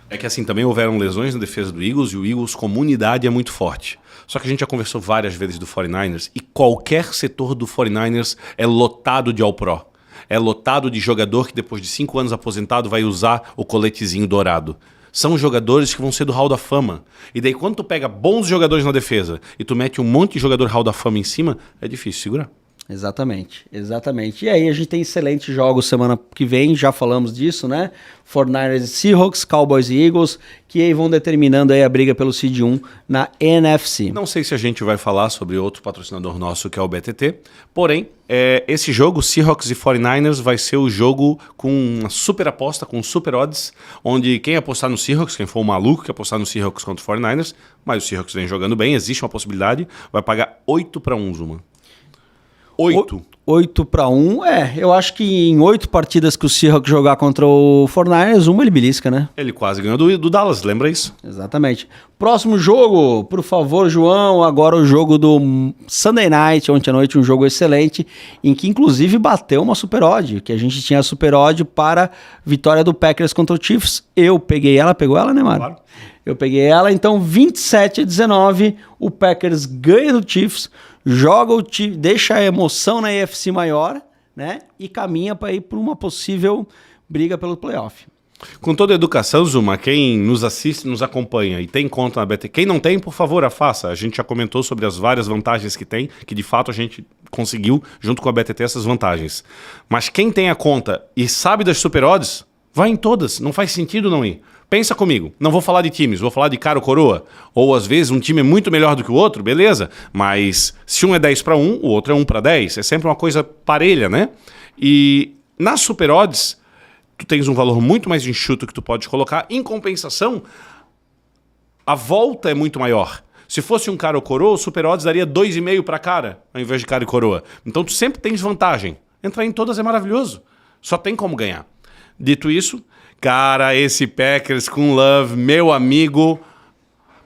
É que assim, também houveram lesões na defesa do Eagles e o Eagles como unidade é muito forte. Só que a gente já conversou várias vezes do 49ers e qualquer setor do 49ers é lotado de All-Pro. É lotado de jogador que depois de 5 anos aposentado vai usar o coletezinho dourado. São jogadores que vão ser do Hall da Fama. E daí quando tu pega bons jogadores na defesa e tu mete um monte de jogador Hall da Fama em cima, é difícil segurar.
Exatamente, exatamente. E aí a gente tem excelentes jogos semana que vem, já falamos disso, né? 49ers e Seahawks, Cowboys e Eagles, que aí vão determinando aí a briga pelo Seed 1 na NFC.
Não sei se a gente vai falar sobre outro patrocinador nosso que é o BTT, porém, esse jogo, Seahawks e 49ers, vai ser o jogo com uma super aposta, com super odds, onde quem apostar no Seahawks, quem for o maluco que apostar no Seahawks contra o 49ers, mas o Seahawks vem jogando bem, existe uma possibilidade, vai pagar 8-1, Zuma.
8-1, eu acho que em 8 partidas que o Seahawks jogar contra o 49ers, uma ele belisca, né?
Ele quase ganhou do Dallas, lembra isso?
Exatamente. Próximo jogo, por favor, João, agora o jogo do Sunday Night, ontem à noite, um jogo excelente, em que inclusive bateu uma super odd, que a gente tinha a super odd para vitória do Packers contra o Chiefs. Eu peguei ela, pegou ela, né, Mário? Claro. Eu peguei ela, então 27-19, o Packers ganha do Chiefs, joga o Chiefs, deixa a emoção na AFC maior, né? E caminha para ir para uma possível briga pelo playoff.
Com toda a educação, Zuma, quem nos assiste, nos acompanha e tem conta na BT, quem não tem, por favor, a faça. A gente já comentou sobre as várias vantagens que tem, que de fato a gente conseguiu, junto com a BTT, essas vantagens. Mas quem tem a conta e sabe das super odds, vai em todas, não faz sentido não ir. Pensa comigo, não vou falar de times, vou falar de cara ou coroa. Ou às vezes um time é muito melhor do que o outro, beleza. Mas se um é 10-1, o outro é 1-10. É sempre uma coisa parelha, né? E nas Super Odds, tu tens um valor muito mais enxuto que tu pode colocar. Em compensação, a volta é muito maior. Se fosse um cara ou coroa, o Super Odds daria 2,5 para cara, ao invés de cara e coroa. Então tu sempre tens vantagem. Entrar em todas é maravilhoso. Só tem como ganhar. Dito isso, cara, esse Packers com Love, meu amigo...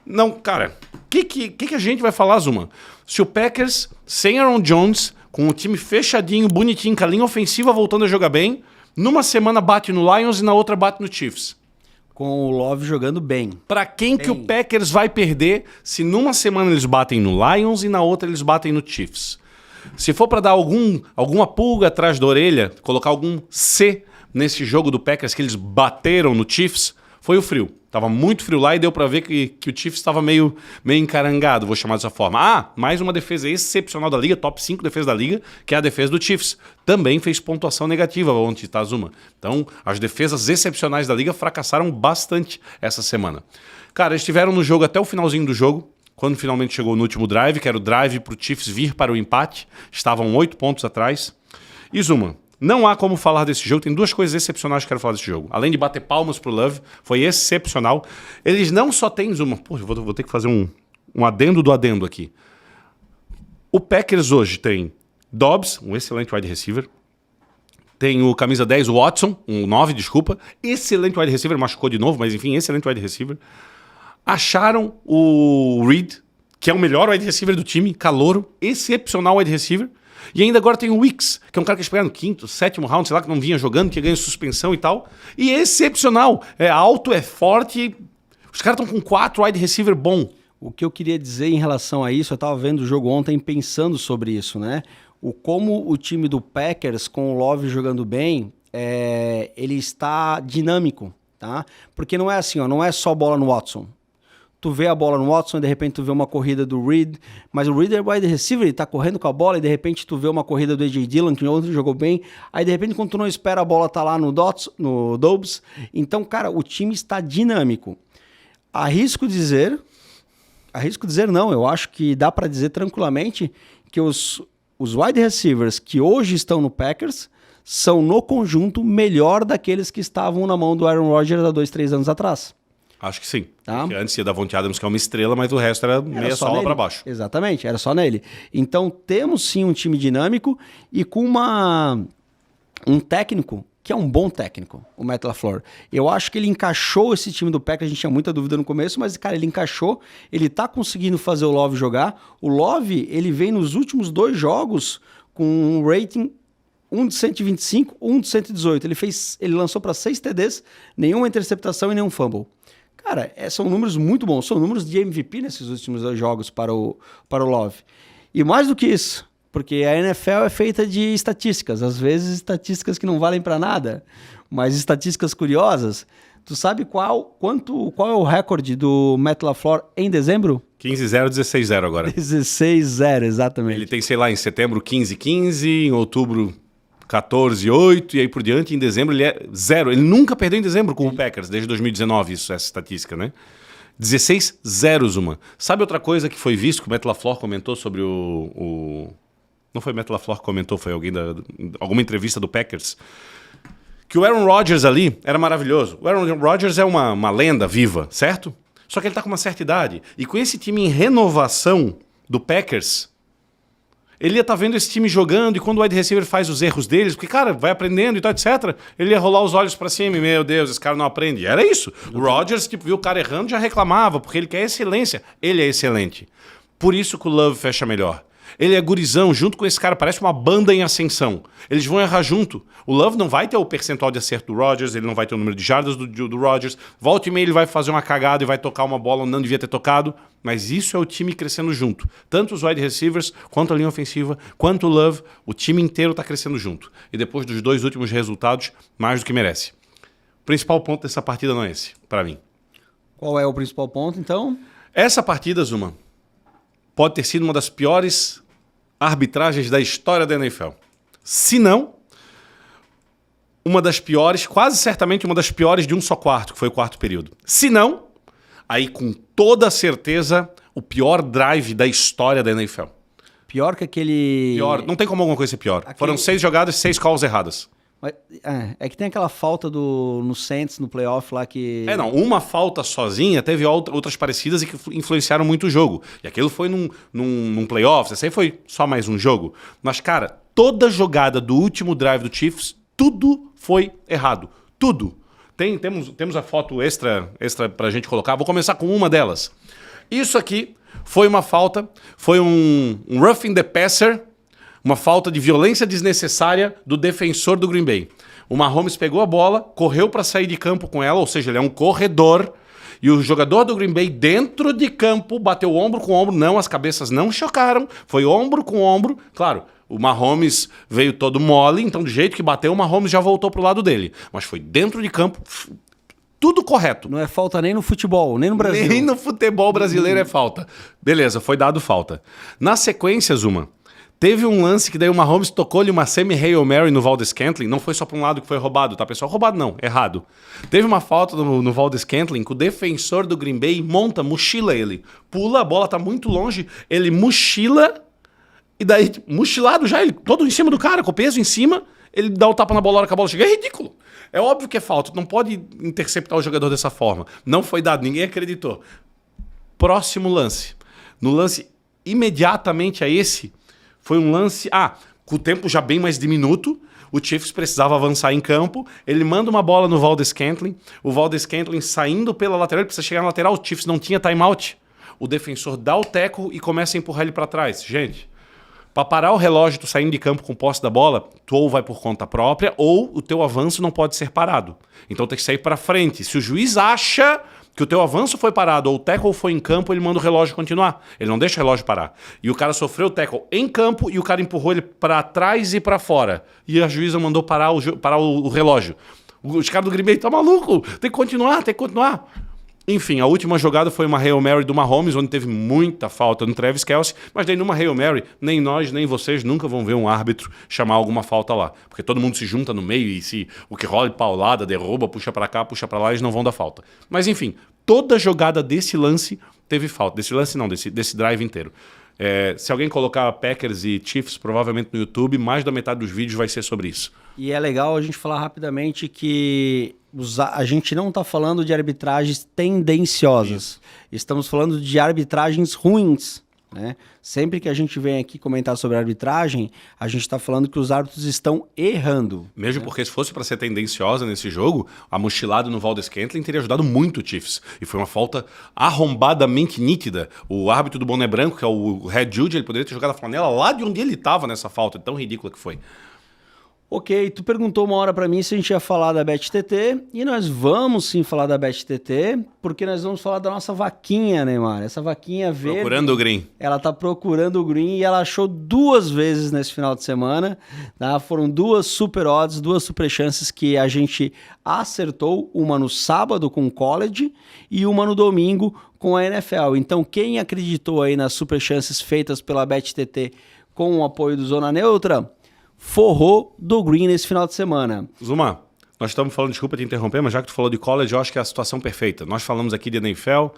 Não, cara, o que a gente vai falar, Zuma? Se o Packers, sem Aaron Jones, com o time fechadinho, bonitinho, com a linha ofensiva voltando a jogar bem, numa semana bate no Lions e na outra bate no Chiefs.
Com o Love jogando bem.
Pra quem que o Packers vai perder se numa semana eles batem no Lions e na outra eles batem no Chiefs? Se for pra dar alguma pulga atrás da orelha, colocar algum C nesse jogo do Packers que eles bateram no Chiefs, foi o frio. Tava muito frio lá e deu pra ver que o Chiefs estava meio encarangado, vou chamar dessa forma. Ah, mais uma defesa excepcional da liga, top 5 defesa da liga, que é a defesa do Chiefs. Também fez pontuação negativa ontem, tá, Zuma? Então, as defesas excepcionais da liga fracassaram bastante essa semana. Cara, eles estiveram no jogo até o finalzinho do jogo, quando finalmente chegou no último drive, que era o drive pro Chiefs vir para o empate. Estavam 8 pontos atrás. E Zuma, não há como falar desse jogo. Tem duas coisas excepcionais que eu quero falar desse jogo. Além de bater palmas pro Love, foi excepcional. Eles não só têm, Zuma... Pô, eu vou ter que fazer um adendo do adendo aqui. O Packers hoje tem Dobbs, um excelente wide receiver. Tem o camisa 10, o Watson, um 9, desculpa. Excelente wide receiver, machucou de novo, mas enfim, excelente wide receiver. Acharam o Reed, que é o melhor wide receiver do time, calouro, excepcional wide receiver. E ainda agora tem o Wicks, que é um cara que eles pegaram no 5º, 7º round, sei lá, que não vinha jogando, que ganha suspensão e tal. E é excepcional. É alto, é forte. Os caras estão com 4 wide receiver bom.
O que eu queria dizer em relação a isso, eu estava vendo o jogo ontem pensando sobre isso, né? Como o time do Packers, com o Love jogando bem, ele está dinâmico, tá? Porque não é assim, ó, não é só bola no Watson. Tu vê a bola no Watson e de repente tu vê uma corrida do Reed, mas o Reed é wide receiver, ele tá correndo com a bola e de repente tu vê uma corrida do A.J. Dillon, que ontem jogou bem, aí de repente quando tu não espera a bola tá lá no Dobbs. Então, cara, o time está dinâmico. Arrisco dizer não, eu acho que dá para dizer tranquilamente que os wide receivers que hoje estão no Packers são no conjunto melhor daqueles que estavam na mão do Aaron Rodgers há 2-3 anos atrás.
Acho que sim.
Tá?
Porque antes ia da Davante Adams, que é uma estrela, mas o resto era meia sola para baixo.
Exatamente, era só nele. Então temos sim um time dinâmico e com um técnico que é um bom técnico, o Matt LaFleur. Eu acho que ele encaixou esse time do Packers, a gente tinha muita dúvida no começo, mas, cara, ele encaixou, ele tá conseguindo fazer o Love jogar. O Love, ele vem nos últimos 2 jogos com um rating, um de 125, um de 118. Ele lançou para 6 TDs, nenhuma interceptação e nenhum fumble. Cara, são números muito bons, são números de MVP nesses últimos 2 jogos para o Love. E mais do que isso, porque a NFL é feita de estatísticas, às vezes estatísticas que não valem para nada, mas estatísticas curiosas. Tu sabe qual é o recorde do Matt LaFleur em dezembro?
15-0, 16-0 agora.
16-0, exatamente.
Ele tem, sei lá, em setembro 15-15, em outubro 14-8 e aí por diante. Em dezembro ele é 0. Ele nunca perdeu em dezembro com o Packers, desde 2019, essa estatística, né? 16-0, Zuma. Sabe outra coisa que foi visto, que o Matt LaFleur comentou sobre Não foi o Matt LaFleur que comentou, foi alguém alguma entrevista do Packers. Que o Aaron Rodgers ali era maravilhoso. O Aaron Rodgers é uma lenda viva, certo? Só que ele tá com uma certa idade. E com esse time em renovação do Packers, ele ia estar vendo esse time jogando e quando o wide receiver faz os erros deles, porque, cara, vai aprendendo e tal, etc., ele ia rolar os olhos pra cima e, meu Deus, esse cara não aprende. Era isso. O Rodgers, tipo, viu o cara errando, já reclamava, porque ele quer excelência. Ele é excelente. Por isso que o Love fecha melhor. Ele é gurizão, junto com esse cara, parece uma banda em ascensão. Eles vão errar junto. O Love não vai ter o percentual de acerto do Rodgers, ele não vai ter o número de jardas do Rodgers. Volta e meia ele vai fazer uma cagada e vai tocar uma bola onde não devia ter tocado. Mas isso é o time crescendo junto. Tanto os wide receivers, quanto a linha ofensiva, quanto o Love, o time inteiro está crescendo junto. E depois dos 2 últimos resultados, mais do que merece. O principal ponto dessa partida não é esse, para mim.
Qual é o principal ponto, então?
Essa partida, Zuma, pode ter sido uma das piores arbitragens da história da NFL. Se não, uma das piores, quase certamente uma das piores de um só quarto, que foi o quarto período. Se não, aí com toda certeza, o pior drive da história da NFL.
Pior que aquele...
Pior, não tem como alguma coisa ser pior. Foram 6 jogadas e 6 calls erradas.
Mas, é que tem aquela falta no Saints, no playoff lá que...
Uma falta sozinha, teve outras parecidas e que influenciaram muito o jogo. E aquilo foi num playoff, esse aí foi só mais um jogo. Mas, cara, toda jogada do último drive do Chiefs, tudo foi errado. Tudo. Temos a foto extra pra gente colocar. Vou começar com uma delas. Isso aqui foi uma falta, foi um roughing the passer, uma falta de violência desnecessária do defensor do Green Bay. O Mahomes pegou a bola, correu para sair de campo com ela, ou seja, ele é um corredor, e o jogador do Green Bay dentro de campo bateu ombro com ombro, não, as cabeças não chocaram, foi ombro com ombro, claro. O Mahomes veio todo mole, então do jeito que bateu, o Mahomes já voltou pro lado dele. Mas foi dentro de campo, tudo correto.
Não é falta nem no futebol, nem no Brasil.
Nem no futebol brasileiro é falta. Beleza, foi dado falta. Na sequência, Zuma, teve um lance que daí o Mahomes tocou-lhe uma semi-Hail Mary no Valdes-Scantling. Não foi só para um lado que foi roubado, tá, pessoal? Roubado não, errado. Teve uma falta no Valdes-Scantling que o defensor do Green Bay mochila ele. Pula, a bola tá muito longe, ele mochila e daí, mochilado já, ele todo em cima do cara, com o peso em cima, ele dá o tapa na bola, a hora que a bola chega. É ridículo. É óbvio que é falta, tu não pode interceptar o jogador dessa forma. Não foi dado, ninguém acreditou. Próximo lance. No lance imediatamente a esse, foi um lance... com o tempo já bem mais diminuto, o Chiefs precisava avançar em campo, ele manda uma bola no Valdes-Scantling, o Valdes-Scantling saindo pela lateral, ele precisa chegar na lateral, o Chiefs não tinha timeout. O defensor dá o tackle e começa a empurrar ele para trás. Gente... Para parar o relógio, tu saindo de campo com posse da bola, tu ou vai por conta própria ou o teu avanço não pode ser parado. Então tem que sair para frente. Se o juiz acha que o teu avanço foi parado ou o tackle foi em campo, ele manda o relógio continuar. Ele não deixa o relógio parar. E o cara sofreu o tackle em campo e o cara empurrou ele para trás e para fora. E a juíza mandou parar o relógio. Os caras do Green Bay, tá maluco? Tem que continuar, tem que continuar. Enfim, a última jogada foi uma Hail Mary do Mahomes, onde teve muita falta no Travis Kelce, mas daí numa Hail Mary, nem nós, nem vocês nunca vão ver um árbitro chamar alguma falta lá. Porque todo mundo se junta no meio e se o que rola de paulada, derruba, puxa pra cá, puxa pra lá, eles não vão dar falta. Mas enfim, toda jogada desse lance teve falta. Desse lance não, desse drive inteiro. Se alguém colocar Packers e Chiefs provavelmente no YouTube, mais da metade dos vídeos vai ser sobre isso.
E é legal a gente falar rapidamente que a gente não está falando de arbitragens tendenciosas. Isso. Estamos falando de arbitragens ruins. Né? Sempre que a gente vem aqui comentar sobre arbitragem, a gente está falando que os árbitros estão errando.
Mesmo porque se fosse para ser tendenciosa nesse jogo, a mochilada no Valdes-Scantling teria ajudado muito o Chiefs. E foi uma falta arrombadamente nítida. O árbitro do boné branco, que é o Head Judge, ele poderia ter jogado a flanela lá de onde ele estava nessa falta. Tão ridícula que foi.
Ok, tu perguntou uma hora para mim se a gente ia falar da BetTT, e nós vamos sim falar da BetTT, porque nós vamos falar da nossa vaquinha, Neymar. Essa vaquinha verde...
Procurando o green.
Ela tá procurando o green e ela achou 2 vezes nesse final de semana. Tá? Foram 2 super odds, 2 super chances que a gente acertou, uma no sábado com o college e uma no domingo com a NFL. Então quem acreditou aí nas super chances feitas pela BetTT com o apoio do Zona Neutra... forrou do green nesse final de semana.
Zuma, nós estamos falando, desculpa te interromper, mas já que tu falou de college, eu acho que é a situação perfeita. Nós falamos aqui de NFL,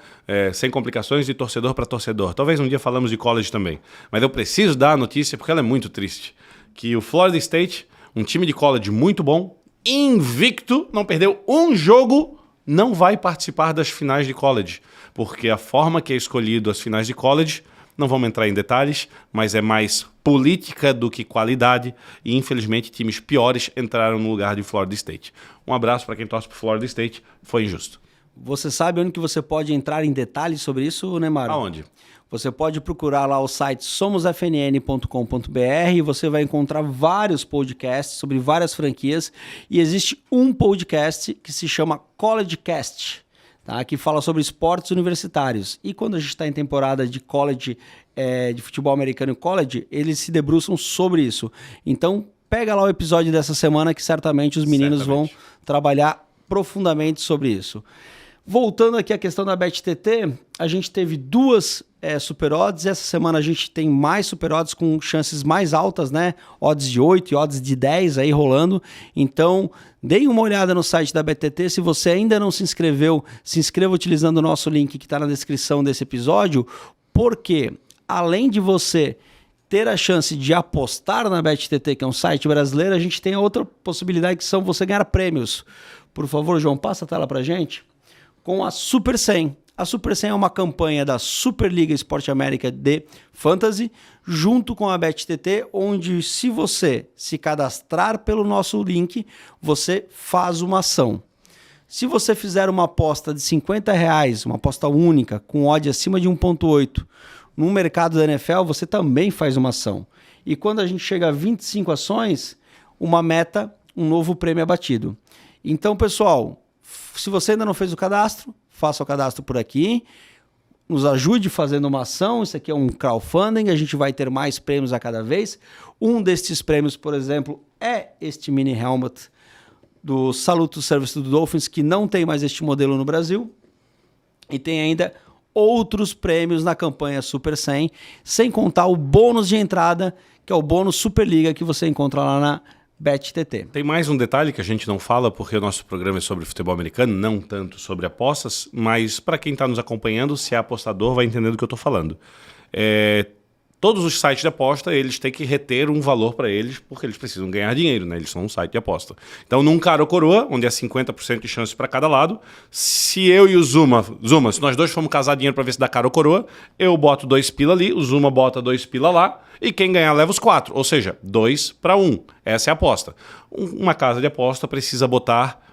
sem complicações, de torcedor para torcedor. Talvez um dia falamos de college também. Mas eu preciso dar a notícia, porque ela é muito triste, que o Florida State, um time de college muito bom, invicto, não perdeu um jogo, não vai participar das finais de college. Porque a forma que é escolhido as finais de college... Não vamos entrar em detalhes, mas é mais política do que qualidade e, infelizmente, times piores entraram no lugar de Florida State. Um abraço para quem torce para Florida State, foi injusto.
Você sabe onde que você pode entrar em detalhes sobre isso, Neymar?
Aonde?
Você pode procurar lá o site somosfnn.com.br e você vai encontrar vários podcasts sobre várias franquias e existe um podcast que se chama CollegeCast. Tá, que fala sobre esportes universitários. E quando a gente está em temporada de college, de futebol americano e college, eles se debruçam sobre isso. Então, pega lá o episódio dessa semana que certamente os meninos vão trabalhar profundamente sobre isso. Voltando aqui à questão da BetTT, a gente teve 2 super odds. Essa semana a gente tem mais super odds com chances mais altas, né? Odds de 8 e odds de 10 aí rolando. Então, deem uma olhada no site da BetTT. Se você ainda não se inscreveu, se inscreva utilizando o nosso link que está na descrição desse episódio, porque além de você ter a chance de apostar na BetTT, que é um site brasileiro, a gente tem a outra possibilidade que são você ganhar prêmios. Por favor, João, passa a tela pra gente. Com a Super 100. A Super 100 é uma campanha da Superliga Esporte América de Fantasy, junto com a BetTT, onde se você se cadastrar pelo nosso link, você faz uma ação. Se você fizer uma aposta de R$50, uma aposta única, com odd acima de 1.8, no mercado da NFL, você também faz uma ação. E quando a gente chega a 25 ações, uma meta, um novo prêmio é batido. Então, pessoal, se você ainda não fez o cadastro, faça o cadastro por aqui. Nos ajude fazendo uma ação. Isso aqui é um crowdfunding. A gente vai ter mais prêmios a cada vez. Um destes prêmios, por exemplo, é este mini helmet do Salute Service do Dolphins, que não tem mais este modelo no Brasil. E tem ainda outros prêmios na campanha Super 100, sem contar o bônus de entrada, que é o bônus Superliga que você encontra lá na BetTT.
Tem mais um detalhe que a gente não fala, porque o nosso programa é sobre futebol americano, não tanto sobre apostas, mas para quem está nos acompanhando, se é apostador, vai entender do que eu estou falando. Todos os sites de aposta, eles têm que reter um valor para eles, porque eles precisam ganhar dinheiro, né? Eles são um site de aposta. Então, num cara ou coroa, onde é 50% de chance para cada lado, se eu e o Zuma, se nós dois formos casar dinheiro para ver se dá cara ou coroa, eu boto 2 pila ali, o Zuma bota 2 pila lá, e quem ganhar leva os 4, ou seja, 2 para 1. Essa é a aposta. Uma casa de aposta precisa botar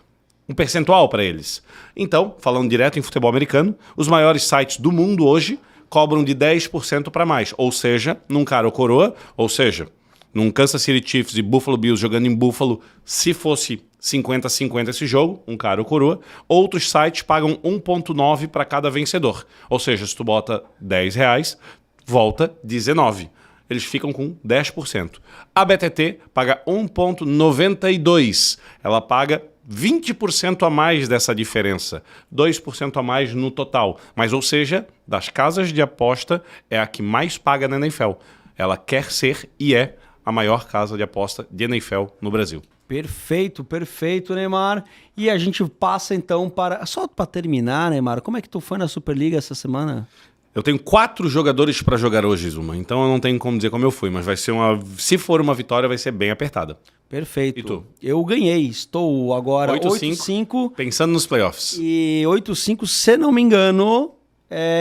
um percentual para eles. Então, falando direto em futebol americano, os maiores sites do mundo hoje cobram de 10% para mais, ou seja, num cara ou coroa, ou seja, num Kansas City Chiefs e Buffalo Bills jogando em Buffalo, se fosse 50-50 esse jogo, um cara ou coroa, outros sites pagam 1,9 para cada vencedor, ou seja, se tu bota R$10, volta 19. Eles ficam com 10%. A BTT paga 1,92. Ela paga 20% a mais dessa diferença, 2% a mais no total. Mas, ou seja, das casas de aposta, é a que mais paga na NFL. Ela quer ser e é a maior casa de aposta de NFL no Brasil.
Perfeito, perfeito, Neymar. E a gente passa então para... Só para terminar, Neymar, como é que tu foi na Superliga essa semana?
Eu tenho 4 jogadores para jogar hoje, Zuma, então eu não tenho como dizer como eu fui, mas vai ser se for uma vitória, vai ser bem apertada.
Perfeito.
E tu?
Eu ganhei, estou agora 8-5.
Pensando nos playoffs.
E 8-5, se não me engano,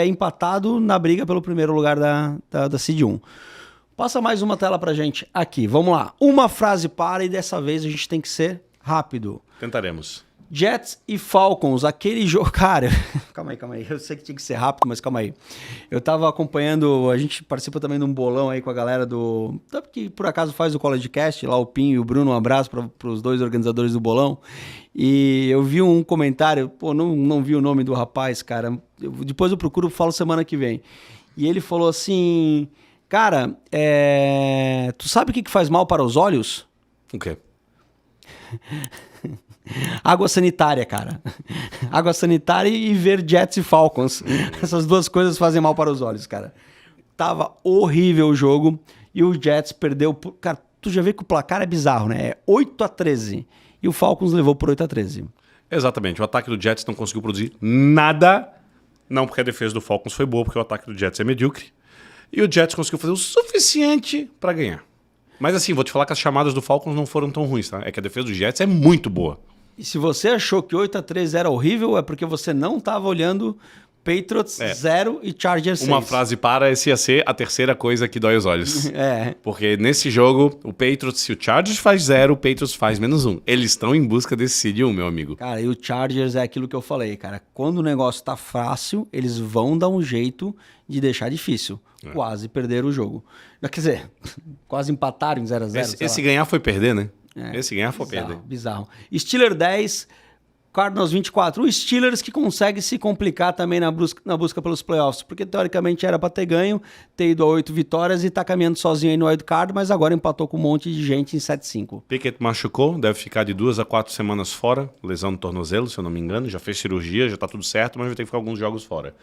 empatado na briga pelo primeiro lugar da Seed 1. Passa mais uma tela pra gente aqui, vamos lá. Uma frase para e dessa vez a gente tem que ser rápido.
Tentaremos.
Jets e Falcons, aquele jogo... Cara, calma aí. Eu sei que tinha que ser rápido, mas calma aí. Eu tava acompanhando... A gente participa também de um bolão aí com a galera do... Que por acaso faz o CollegeCast, lá o Pinho e o Bruno. Um abraço para os dois organizadores do bolão. E eu vi um comentário... Pô, não vi o nome do rapaz, cara. Depois eu procuro e falo semana que vem. E ele falou assim... Cara, tu sabe o que faz mal para os olhos?
O quê?
Água sanitária, cara. Água sanitária e ver Jets e Falcons. Essas duas coisas fazem mal para os olhos, cara. Tava horrível o jogo e o Jets perdeu... Cara, tu já vê que o placar é bizarro, né? É 8-13 e o Falcons levou por 8-13.
Exatamente. O ataque do Jets não conseguiu produzir nada. Não porque a defesa do Falcons foi boa, porque o ataque do Jets é medíocre. E o Jets conseguiu fazer o suficiente para ganhar. Mas assim, vou te falar que as chamadas do Falcons não foram tão ruins, tá? É que a defesa do Jets é muito boa.
E se você achou que 8-3 era horrível, é porque você não estava olhando Patriots 0 e Chargers 6.
Uma frase para, esse ia ser a terceira coisa que dói os olhos. Porque nesse jogo, o Patriots, se o Chargers faz 0, o Patriots faz -1. Eles estão em busca desse seed 1, meu amigo.
Cara, e o Chargers é aquilo que eu falei, cara. Quando o negócio tá fácil, eles vão dar um jeito de deixar difícil. Quase perderam o jogo. Quer dizer, quase empataram em 0-0.
Esse ganhar foi perder, né?
É,
Esse ganhar foi
bizarro,
perder.
Bizarro. Steelers 10, Cardinals 24. O Steelers que consegue se complicar também na busca pelos playoffs, porque teoricamente era para ter ganho, ter ido a 8 vitórias e tá caminhando sozinho aí no wildcard, mas agora empatou com um monte de gente em 7-5.
Pickett machucou, deve ficar de 2 a 4 semanas fora, lesão no tornozelo, se eu não me engano, já fez cirurgia, já tá tudo certo, mas vai ter que ficar alguns jogos fora.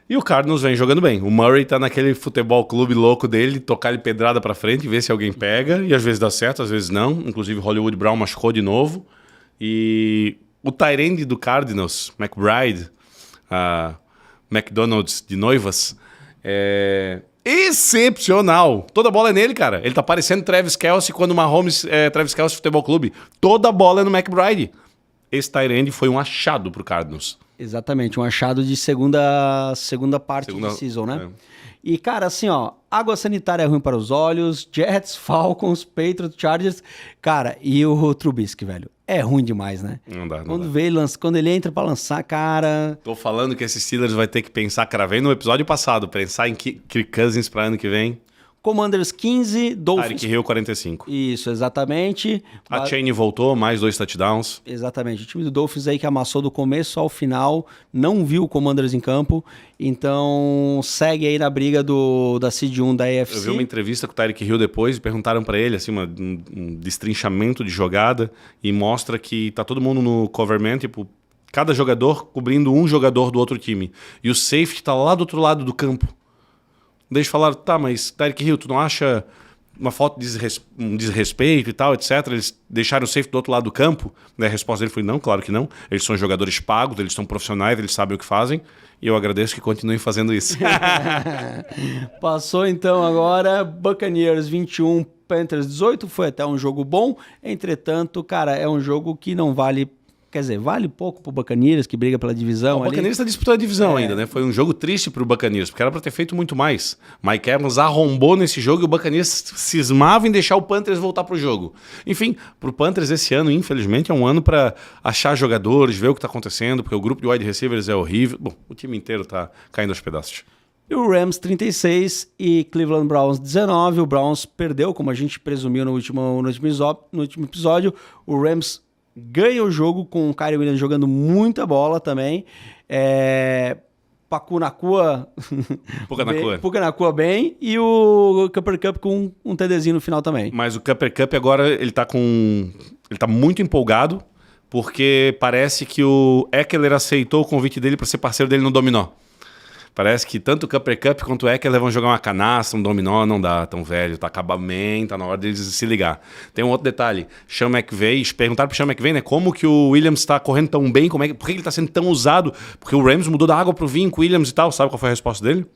E o Cardinals vem jogando bem. O Murray tá naquele futebol clube louco dele, tocar ele pedrada pra frente, ver se alguém pega, e às vezes dá certo, às vezes não. Inclusive Hollywood Brown machucou de novo. E o tight end do Cardinals, McBride, McDonald's de noivas, é excepcional. Toda bola é nele, cara. Ele tá parecendo Travis Kelce quando o Mahomes é Travis Kelce Futebol Clube. Toda bola é no McBride. Esse tight end foi um achado pro Cardinals.
Exatamente, um achado de segunda parte de season, né? É. E, cara, assim, ó, água sanitária é ruim para os olhos, Jets, Falcons, Patriots, Chargers, cara, e o Trubisky, velho, é ruim demais, né?
Não dá.
Quando ele entra pra lançar, cara...
Tô falando que esse Steelers vai ter que pensar, cravei no episódio passado, pensar em Kirk Cousins pra ano que vem.
Commanders 15, Dolphins...
Tyreek Hill 45.
Isso, exatamente.
A Cheney voltou, mais 2 touchdowns.
Exatamente. O time do Dolphins aí que amassou do começo ao final, não viu o Commanders em campo, então segue aí na briga da Seed 1 da AFC.
Eu vi uma entrevista com o Tyreek Hill depois e perguntaram pra ele, assim, um destrinchamento de jogada, e mostra que tá todo mundo no coverman, tipo, cada jogador cobrindo um jogador do outro time. E o safety tá lá do outro lado do campo. Daí eles falaram, tá, mas Tyreek Hill, tu não acha uma falta de desrespeito e tal, etc? Eles deixaram o safety do outro lado do campo? Daí a resposta dele foi, não, claro que não. Eles são jogadores pagos, eles são profissionais, eles sabem o que fazem. E eu agradeço que continuem fazendo isso.
Passou então agora, Buccaneers 21, Panthers 18. Foi até um jogo bom. Entretanto, cara, é um jogo que não vale... Quer dizer, vale pouco pro Buccaneers, que briga pela divisão.
O Buccaneers está disputando a divisão ainda, né? Foi um jogo triste pro Buccaneers, porque era para ter feito muito mais. Mike Evans arrombou nesse jogo e o Buccaneers cismava em deixar o Panthers voltar pro jogo. Enfim, pro Panthers esse ano, infelizmente, é um ano para achar jogadores, ver o que tá acontecendo, porque o grupo de wide receivers é horrível. Bom, o time inteiro tá caindo aos pedaços.
E o Rams 36 e Cleveland Browns 19. O Browns perdeu, como a gente presumiu no último episódio. O Rams ganha o jogo com o Kyrie Williams jogando muita bola também. Puka Nacua bem. E o Cooper Kupp com um TDzinho no final também.
Mas o Cooper Kupp agora ele tá muito empolgado, porque parece que o Ekeler aceitou o convite dele para ser parceiro dele no dominó. Parece que tanto o Cooper Kupp quanto o Ekeler vão jogar uma canastra, um dominó, não dá, tão velho, tá acabamento, tá na hora deles se ligar. Tem um outro detalhe, Sean McVay, perguntaram pro Sean McVay, né, como que o Williams tá correndo tão bem, por que ele tá sendo tão usado? Porque o Rams mudou da água pro vinho com o Williams e tal, sabe qual foi a resposta dele?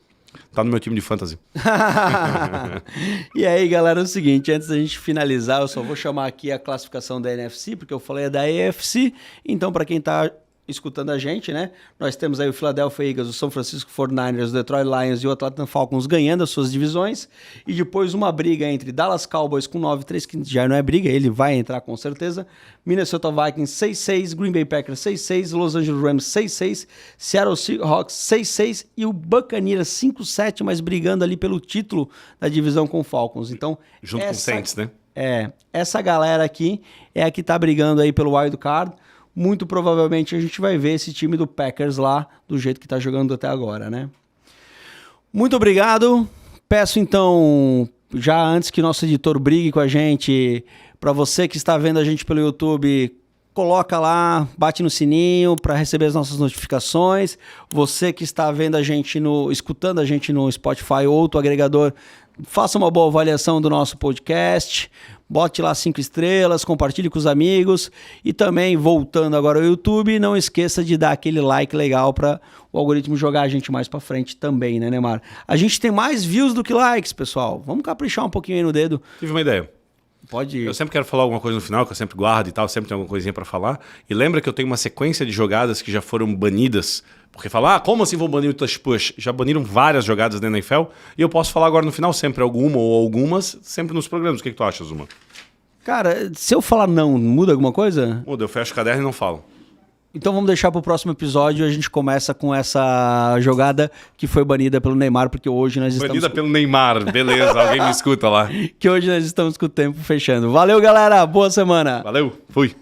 Tá no meu time de fantasy.
E aí, galera, é o seguinte, antes da gente finalizar, eu só vou chamar aqui a classificação da NFC, porque eu falei da AFC, então para quem tá escutando a gente, né? Nós temos aí o Philadelphia Eagles, o São Francisco 49ers, o Detroit Lions e o Atlanta Falcons ganhando as suas divisões, e depois uma briga entre Dallas Cowboys com 9-3, que já não é briga, ele vai entrar com certeza, Minnesota Vikings 6-6, Green Bay Packers 6-6, Los Angeles Rams 6-6, Seattle Seahawks 6-6 e o Buccaneers 5-7, mas brigando ali pelo título da divisão com o Falcons. Então,
junto com o Saints, né?
Essa galera aqui é a que tá brigando aí pelo wild card. Muito provavelmente a gente vai ver esse time do Packers lá do jeito que tá jogando até agora, né? Muito obrigado. Peço então, já antes que nosso editor brigue com a gente, para você que está vendo a gente pelo YouTube, coloca lá, bate no sininho para receber as nossas notificações. Você que está vendo a gente escutando a gente no Spotify ou outro agregador, faça uma boa avaliação do nosso podcast. Bote lá 5 estrelas, compartilhe com os amigos e também, voltando agora ao YouTube, não esqueça de dar aquele like legal para o algoritmo jogar a gente mais para frente também, né, Neymar? A gente tem mais views do que likes, pessoal. Vamos caprichar um pouquinho aí no dedo.
Tive uma ideia.
Pode ir.
Eu sempre quero falar alguma coisa no final, que eu sempre guardo e tal, sempre tem alguma coisinha para falar. E lembra que eu tenho uma sequência de jogadas que já foram banidas, porque falar, como assim vão banir o touch push? Já baniram várias jogadas da NFL, e eu posso falar agora no final sempre alguma ou algumas, sempre nos programas. O que tu acha, Zuma?
Cara, se eu falar não, muda alguma coisa?
Muda, eu fecho o caderno e não falo.
Então vamos deixar para o próximo episódio, a gente começa com essa jogada que foi banida pelo Neymar, porque hoje nós estamos...
Banida pelo Neymar, beleza, alguém me escuta lá.
Que hoje nós estamos com o tempo fechando. Valeu, galera, boa semana.
Valeu, fui.